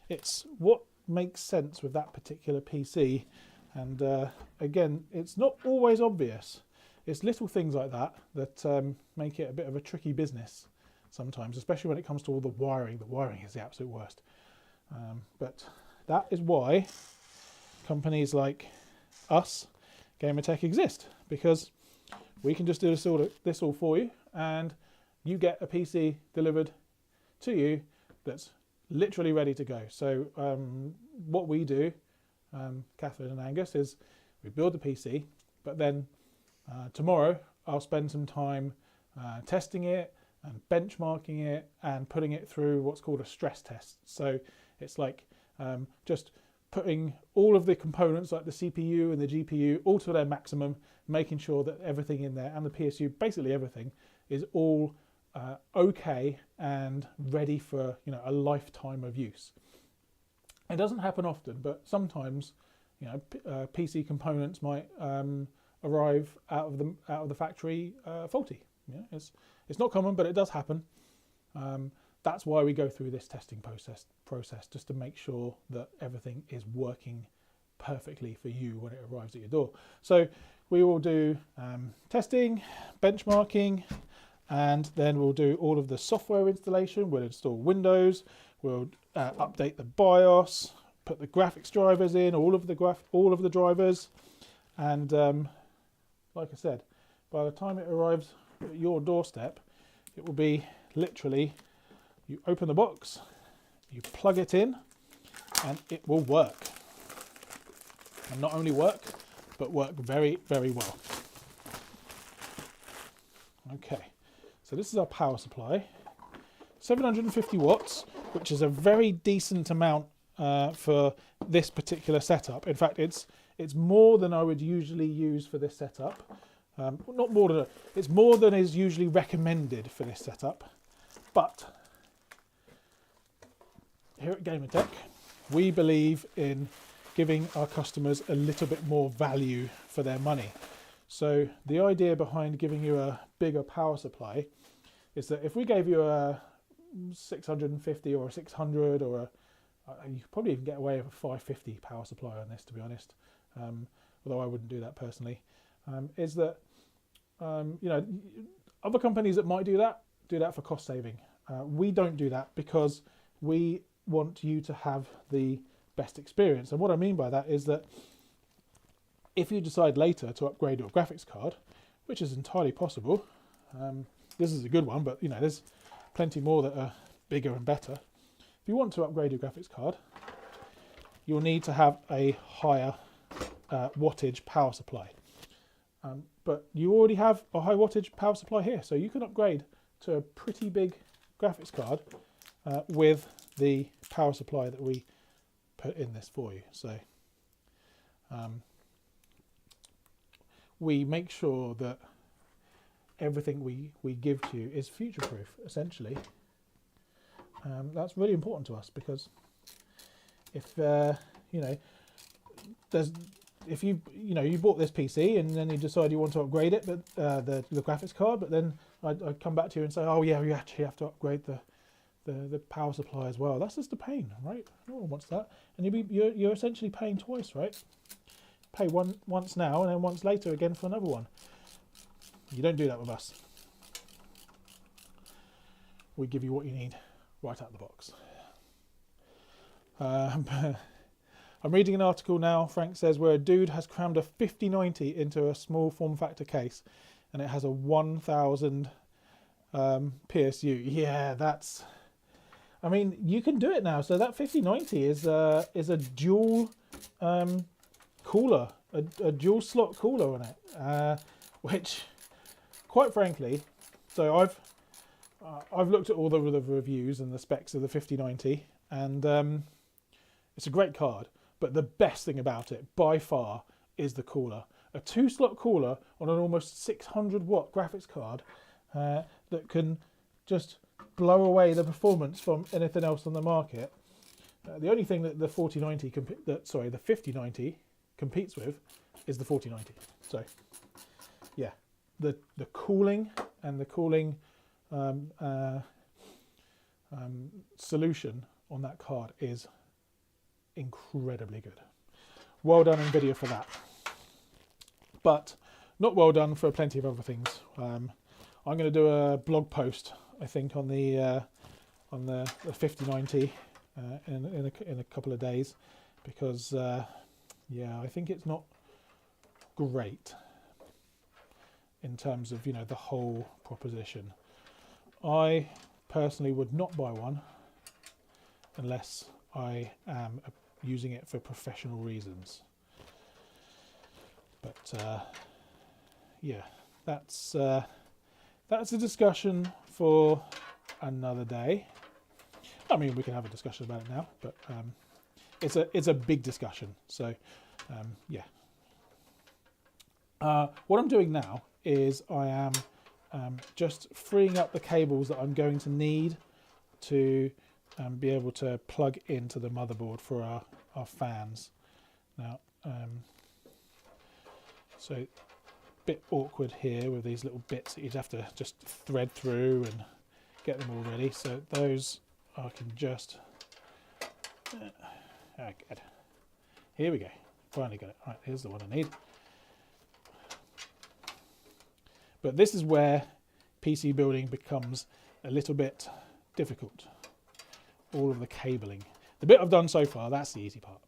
It's what makes sense with that particular PC, and again, it's not always obvious. It's little things like that that make it a bit of a tricky business sometimes, especially when it comes to all the wiring. The wiring is the absolute worst. But that is why companies like us, Gamertech, exist, because we can just do this all for you, and you get a PC delivered to you that's literally ready to go. So what we do, Catherine and Angus, is we build the PC, but then tomorrow I'll spend some time testing it and benchmarking it and putting it through what's called a stress test. So it's like just putting all of the components like the CPU and the GPU all to their maximum, making sure that everything in there and the PSU, basically everything, is all okay and ready for a lifetime of use. It doesn't happen often, but sometimes PC components might arrive out of the factory faulty. It's not common, but it does happen. That's why we go through this testing process just to make sure that everything is working perfectly for you when it arrives at your door. So we will do testing, benchmarking, and then we'll do all of the software installation. We'll install Windows, we'll update the BIOS, put the graphics drivers in, all of the drivers, and like I said, by the time it arrives at your doorstep, it will be literally, you open the box, you plug it in, and it will work. And not only work, but work very, very well. Okay, so this is our power supply. 750 watts, which is a very decent amount for this particular setup. In fact, it's more than I would usually use for this setup. Not more than, it's more than is usually recommended for this setup. But here at Gamertech, we believe in giving our customers a little bit more value for their money. So the idea behind giving you a bigger power supply is that if we gave you a 650 or a 600 or you could probably even get away with a 550 power supply on this, to be honest, although I wouldn't do that personally, is that other companies that might do that for cost saving. We don't do that because we want you to have the best experience. And what I mean by that is that if you decide later to upgrade your graphics card, which is entirely possible, this is a good one, but there's plenty more that are bigger and better. If you want to upgrade your graphics card, you'll need to have a higher wattage power supply. But you already have a high wattage power supply here, so you can upgrade to a pretty big graphics card with the power supply that we put in this for you. So we make sure that everything we give to you is future-proof, essentially. That's really important to us, because if you know, if you bought this PC and then you decide you want to upgrade it, but the graphics card, but then I'd come back to you and say, oh yeah, you actually have to upgrade the power supply as well. That's just a pain, right? No one wants that, and you're essentially paying twice, right? Pay once now and then once later again for another one. You don't do that with us. We give you what you need right out of the box. I'm reading an article now, Frank says, where a dude has crammed a 5090 into a small form factor case, and it has a 1000 PSU. Yeah, that's... I mean, you can do it now. So that 5090 is a dual cooler, a dual slot cooler on it, which, quite frankly, so I've looked at all the reviews and the specs of the 5090, and it's a great card. But the best thing about it, by far, is the cooler. A 2-slot cooler on an almost 600 watt graphics card that can just blow away the performance from anything else on the market. The only thing that the 5090 competes with is the 4090. So, yeah, the cooling and the cooling solution on that card is incredibly good. Well done NVIDIA for that, but not well done for plenty of other things. I'm going to do a blog post, I think, on the 5090 in a couple of days, because yeah, I think it's not great in terms of, you know, the whole proposition. I personally would not buy one unless I am using it for professional reasons. But yeah, that's a discussion for another day. I mean, we can have a discussion about it now, but it's a big discussion. So yeah. What I'm doing now is I am just freeing up the cables that I'm going to need to be able to plug into the motherboard for our fans. Now, so a bit awkward here with these little bits that you'd have to just thread through and get them all ready. So those I can just... good. Here we go. Finally got it. Right, here's the one I need. But this is where PC building becomes a little bit difficult. All of the cabling. The bit I've done so far, that's the easy part.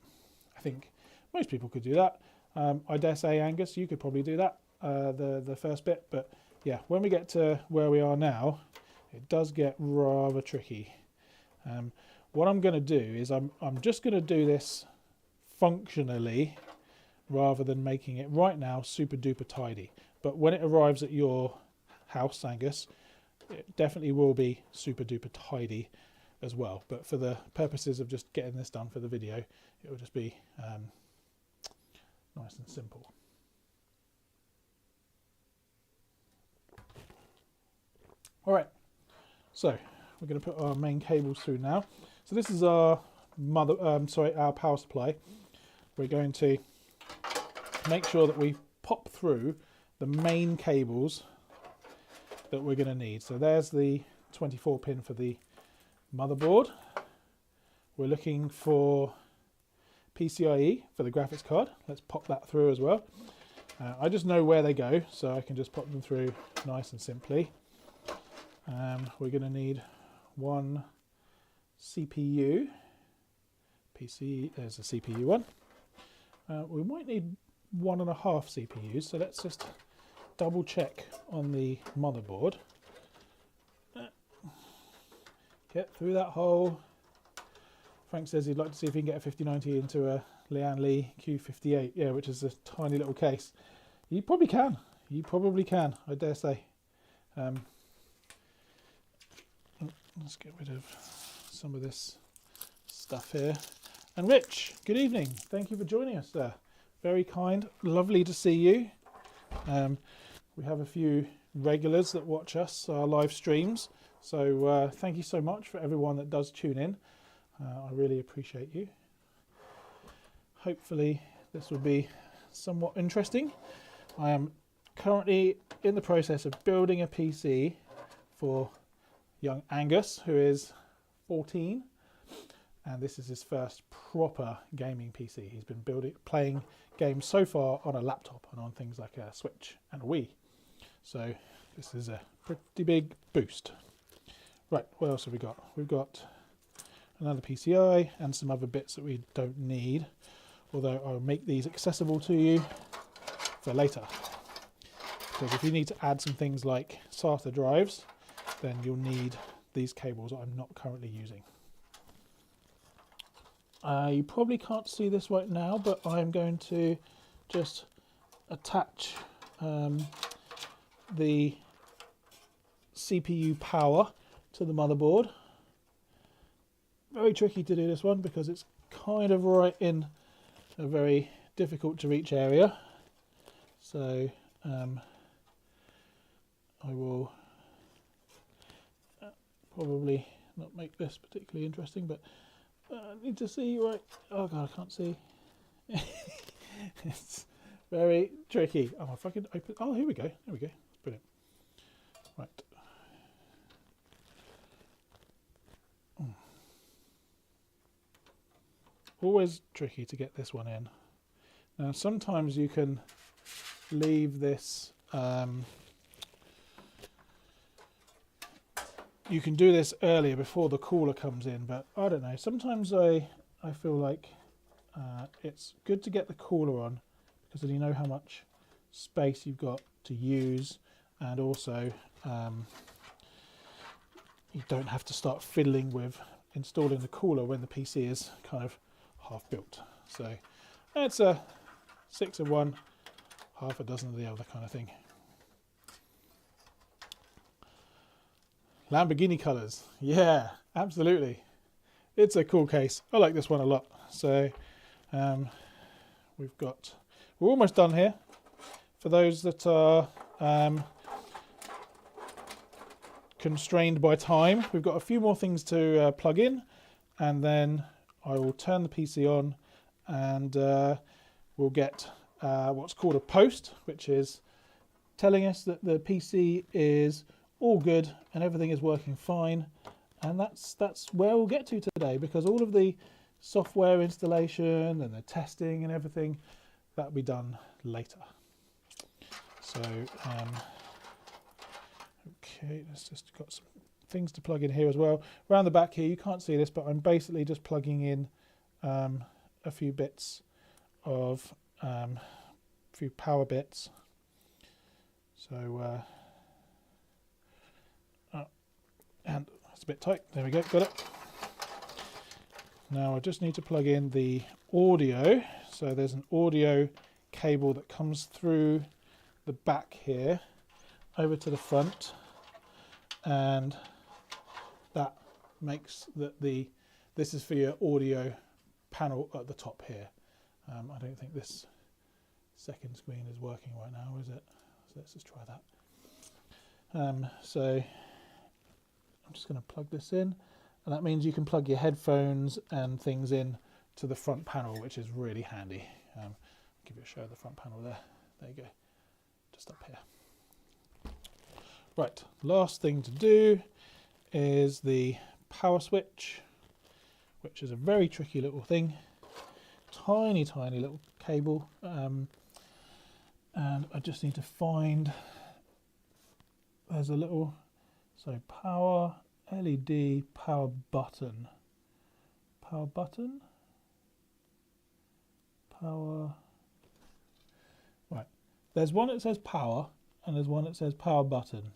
I think most people could do that. I dare say, Angus, you could probably do that, the first bit. But yeah, when we get to where we are now, it does get rather tricky. What I'm going to do is I'm just going to do this functionally rather than making it right now super duper tidy. But when it arrives at your house, Angus, it definitely will be super duper tidy as well. But for the purposes of just getting this done for the video, it will just be nice and simple. All right, so we're going to put our main cables through now. So this is our our power supply. We're going to make sure that we pop through the main cables that we're going to need. So there's the 24 pin for the motherboard. We're looking for PCIe for the graphics card. Let's pop that through as well. I just know where they go, so I can just pop them through nice and simply. We're going to need one CPU. There's a CPU one. We might need 1.5 CPUs, so let's just double check on the motherboard. Get through that hole. Frank says he'd like to see if he can get a 5090 into a Lian Li Q58, yeah, which is a tiny little case. You probably can. You probably can, I dare say. Let's get rid of some of this stuff here. And Rich, good evening. Thank you for joining us there. very kind. Lovely to see you. We have a few regulars that watch us, our live streams. So thank you so much for everyone that does tune in. I really appreciate you. Hopefully this will be somewhat interesting. I am currently in the process of building a PC for young Angus, who is 14, and this is his first proper gaming PC. He's been playing games so far on a laptop and on things like a Switch and a Wii. So this is a pretty big boost. Right, what else have we got? We've got another PCI and some other bits that we don't need, although I'll make these accessible to you for later. Because if you need to add some things like SATA drives, then you'll need these cables that I'm not currently using. You probably can't see this right now, but I'm going to just attach the CPU power to the motherboard. Very tricky to do this one because it's kind of right in a very difficult to reach area. So I will probably not make this particularly interesting, but I need to see right. Oh god, I can't see. It's very tricky. Oh, if I could open. Oh, here we go. There we go. Brilliant. Right. Always tricky to get this one in. Now, sometimes you can leave this. You can do this earlier before the cooler comes in, but I don't know. Sometimes I feel like it's good to get the cooler on because then you know how much space you've got to use, and also you don't have to start fiddling with installing the cooler when the PC is kind of half built. So it's a 6 of one, half a dozen of the other kind of thing. Lamborghini colours, yeah, absolutely. It's a cool case. I like this one a lot. So we're almost done here. For those that are constrained by time, we've got a few more things to plug in, and then I will turn the PC on, and we'll get what's called a post, which is telling us that the PC is all good and everything is working fine, and that's where we'll get to today, because all of the software installation and the testing and everything that'll be done later. So okay, let's just got some things to plug in here as well. Around the back here, you can't see this, but I'm basically just plugging in a few bits of a few power bits. So and it's a bit tight. There we go, got it. Now I just need to plug in the audio. So there's an audio cable that comes through the back here over to the front, and that makes this is for your audio panel at the top here. I don't think this second screen is working right now, is it? So let's just try that. So I'm just going to plug this in, and that means you can plug your headphones and things in to the front panel, which is really handy. I'll give you a show of the front panel there. There you go, just up here. Right, last thing to do is the power switch, which is a very tricky little thing. Tiny little cable, and I just need to find, there's a little, so power, LED, power button, right, there's one that says power and there's one that says power button.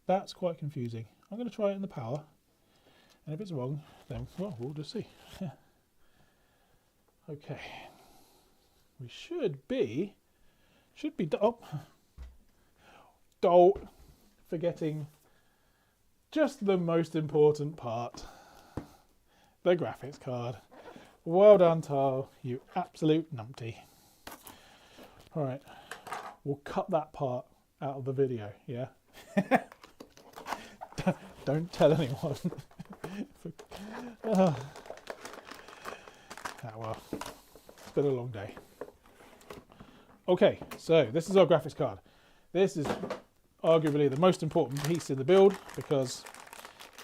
That's quite confusing. I'm going to try it in the power, and if it's wrong, then well, we'll just see. Okay, we should be forgetting just the most important part, the graphics card. Well done, Tile. You absolute numpty. All right, we'll cut that part out of the video, yeah? Don't tell anyone. Oh, well, it's been a long day. Okay, so this is our graphics card. This is arguably the most important piece in the build because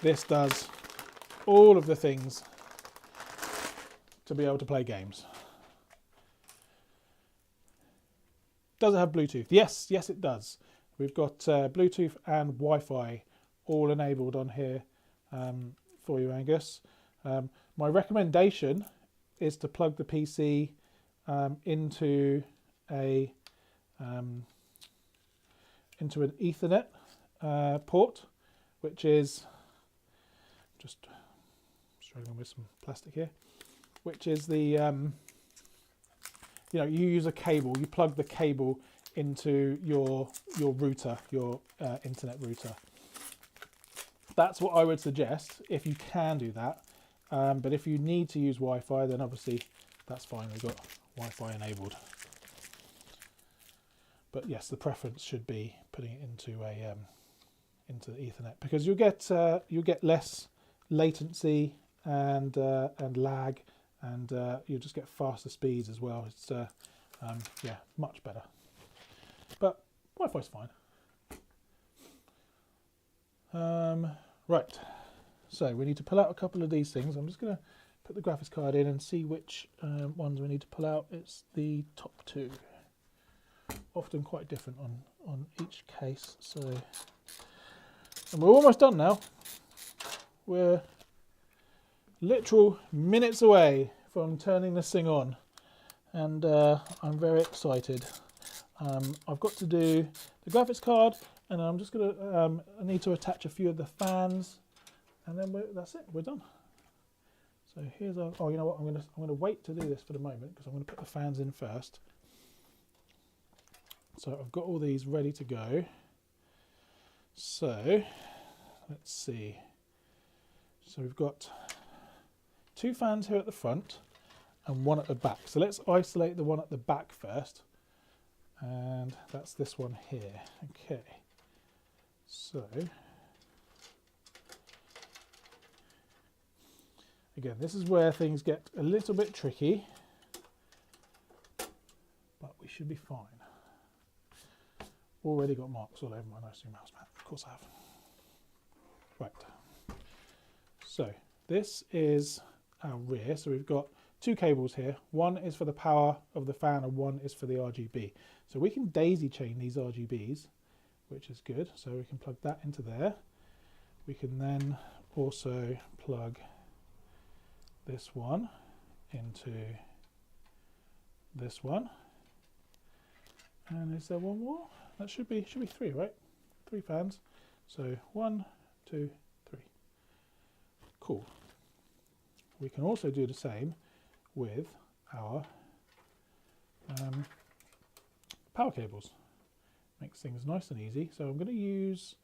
this does all of the things to be able to play games. Does it have Bluetooth? Yes, it does. We've got Bluetooth and Wi-Fi all enabled on here for you, Angus. My recommendation is to plug the PC into an Ethernet port, which is just struggling with some plastic here, which is the you use a cable, you plug the cable into your router, your internet router. That's what I would suggest if you can do that. But if you need to use Wi-Fi, then obviously that's fine. We've got Wi-Fi enabled. But yes, the preference should be putting it into the Ethernet because you'll get less latency and lag, and you'll just get faster speeds as well. It's yeah, much better. But Wi-Fi's fine. Right, so we need to pull out a couple of these things. I'm just going to put the graphics card in and see which ones we need to pull out. It's the top two. Often quite different on each case. So, and we're almost done now. We're literal minutes away from turning this thing on, and I'm very excited. I've got to do the graphics card, and I'm just gonna I need to attach a few of the fans, and then that's it. We're done. So here's our. Oh, you know what? I'm gonna wait to do this for the moment because I'm gonna put the fans in first. So I've got all these ready to go. So let's see. So we've got two fans here at the front and one at the back. So let's isolate the one at the back first. And that's this one here. Okay. So again, this is where things get a little bit tricky, but we should be fine. Already got marks all over my nice new mouse mat. Of course I have. Right. So this is our rear. So we've got two cables here. One is for the power of the fan and one is for the RGB. So we can daisy chain these RGBs, which is good. So we can plug that into there. We can then also plug this one into this one. And is there one more? That should be three, right? Three fans. So 1, 2, 3. Cool. We can also do the same with our power cables. Makes things nice and easy. So I'm going to use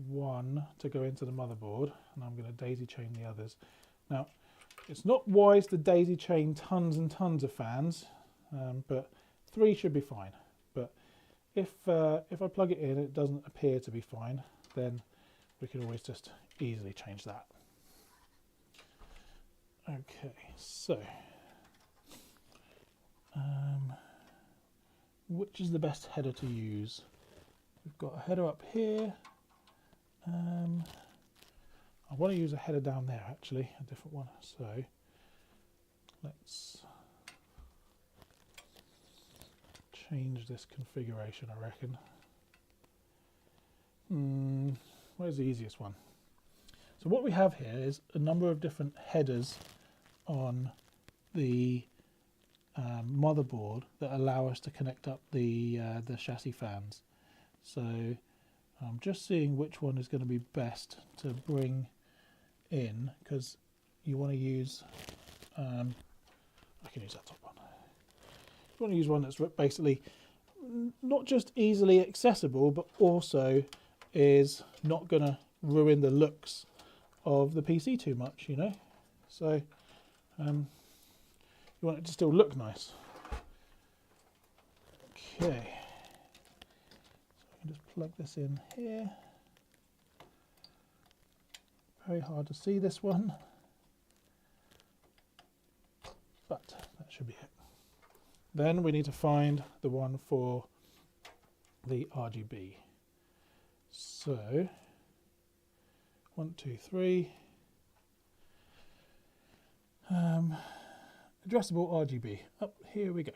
one to go into the motherboard, and I'm going to daisy chain the others. Now, it's not wise to daisy chain tons and tons of fans, but 3 should be fine. But if I plug it in, it doesn't appear to be fine, then we can always just easily change that. Okay, so which is the best header to use? We've got a header up here. I want to use a header down there, actually, a different one. So let's change this configuration, I reckon. Where's the easiest one? So what we have here is a number of different headers on the motherboard that allow us to connect up the chassis fans. So I'm just seeing which one is going to be best to bring in, because you want to use I can use that top one. You want to use one that's basically not just easily accessible, but also is not going to ruin the looks of the PC too much, you know. So You want it to still look nice. Okay. So I can just plug this in here. Very hard to see this one, but that should be it. Then we need to find the one for the RGB. So 1, 2, 3. Addressable RGB. Up here we go.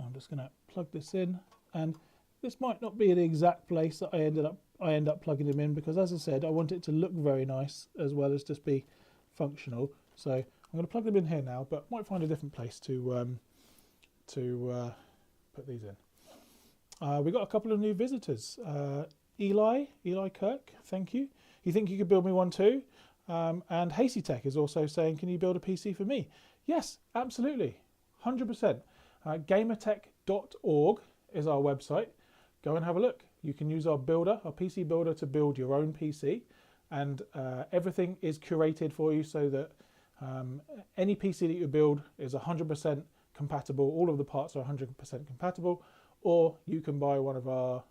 I'm just going to plug this in, and this might not be the exact place that I end up plugging them in, because as I said, I want it to look very nice as well as just be functional. So I'm going to plug them in here now, but might find a different place to put these in. We got a couple of new visitors. Eli Kirk, thank you. You think you could build me one too? And Hasty Tech is also saying, can you build a PC for me? Yes, absolutely, 100%. Gamertech.org is our website. Go and have a look. You can use our builder, our PC builder, to build your own PC, and everything is curated for you so that any PC that you build is 100% compatible. All of the parts are 100% compatible, or you can buy one of our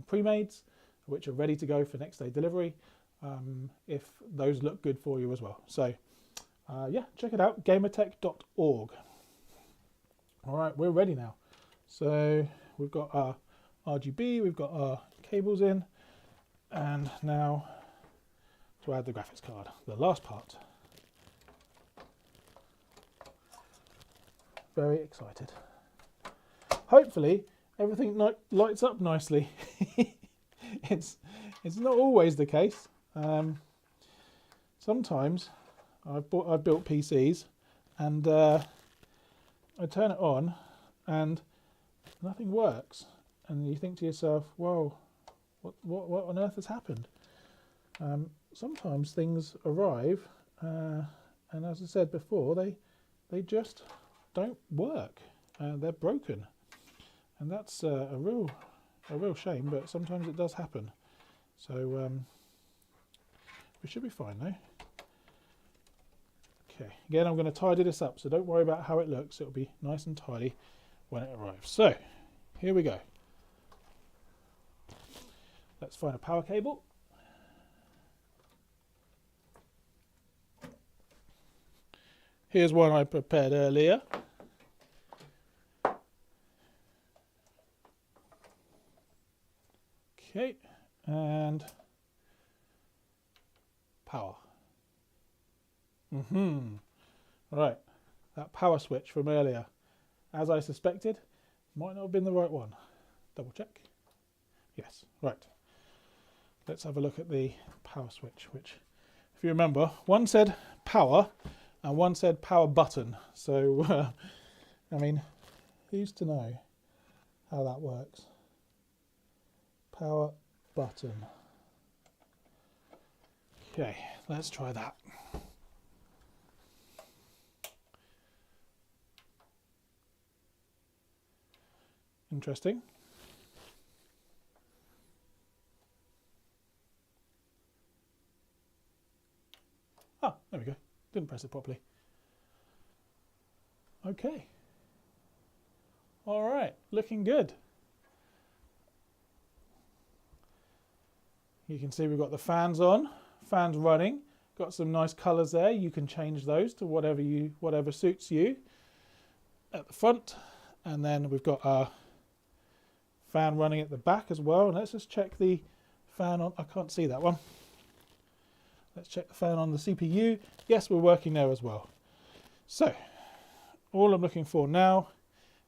pre-mades, which are ready to go for next day delivery, if those look good for you as well. So yeah, check it out, gamertech.org. All right, we're ready now. So we've got our RGB, we've got our cables in, and now to add the graphics card, the last part. Very excited. Hopefully everything lights up nicely. It's not always the case. Sometimes I've built PCs and I turn it on and nothing works, and you think to yourself, "Whoa, what on earth has happened?" Sometimes things arrive, and as I said before, they just don't work. They're broken, and that's a real shame. But sometimes it does happen. So we should be fine though. Okay, again, I'm going to tidy this up, so don't worry about how it looks. It'll be nice and tidy when it arrives. So here we go. Let's find a power cable. Here's one I prepared earlier. Okay, and power. Right, that power switch from earlier, as I suspected, might not have been the right one. Double check. Yes, right. Let's have a look at the power switch, which, if you remember, one said power and one said power button. So, I mean, who's to know how that works? Power button. Okay, let's try that. Interesting. Ah, there we go. Didn't press it properly. Okay. All right, looking good. You can see we've got the fans on, fans running. Got some nice colours there. You can change those to whatever suits you at the front. And then we've got our fan running at the back as well. And let's just check the fan on. I can't see that one. Let's check the fan on the CPU. Yes, we're working there as well. So all I'm looking for now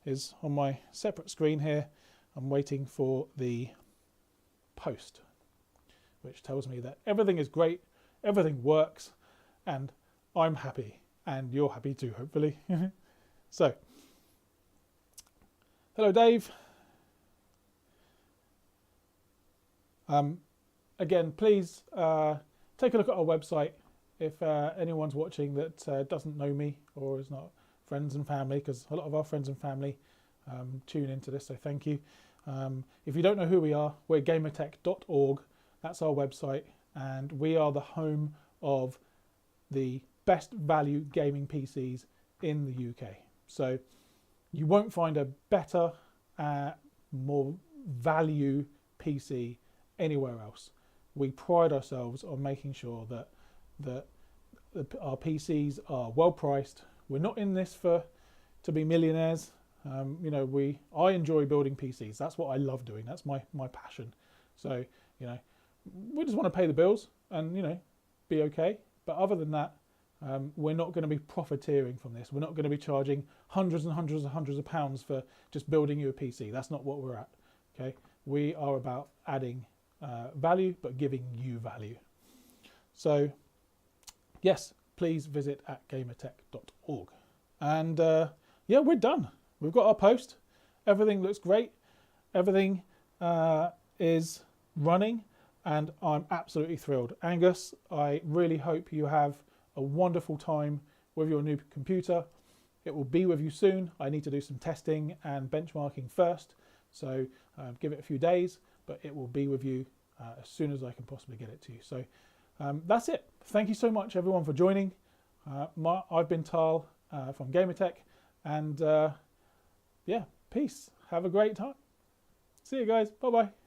is on my separate screen here, I'm waiting for the post, which tells me that everything is great, everything works, and I'm happy, and you're happy too, hopefully. So, hello Dave. Again, please take a look at our website if anyone's watching that doesn't know me or is not friends and family, because a lot of our friends and family tune into this, so thank you. If you don't know who we are, we're gamertech.org. That's our website, and we are the home of the best value gaming PCs in the UK. So you won't find a better, more value PC anywhere else. We pride ourselves on making sure that our PCs are well priced. We're not in this to be millionaires. You know, I enjoy building PCs. That's what I love doing. That's my passion. So, you know, we just want to pay the bills and, you know, be okay. But other than that, we're not going to be profiteering from this. We're not going to be charging hundreds and hundreds and hundreds of pounds for just building you a PC. That's not what we're at. Okay, we are about adding value, but giving you value. So, yes, please visit at gamertech.org. And yeah, we're done. We've got our post. Everything looks great. Everything is running, and I'm absolutely thrilled. Angus, I really hope you have a wonderful time with your new computer. It will be with you soon. I need to do some testing and benchmarking first, so give it a few days, but it will be with you as soon as I can possibly get it to you. So that's it. Thank you so much, everyone, for joining. I've been Tal from Gamertech, and yeah, peace. Have a great time. See you guys. Bye-bye.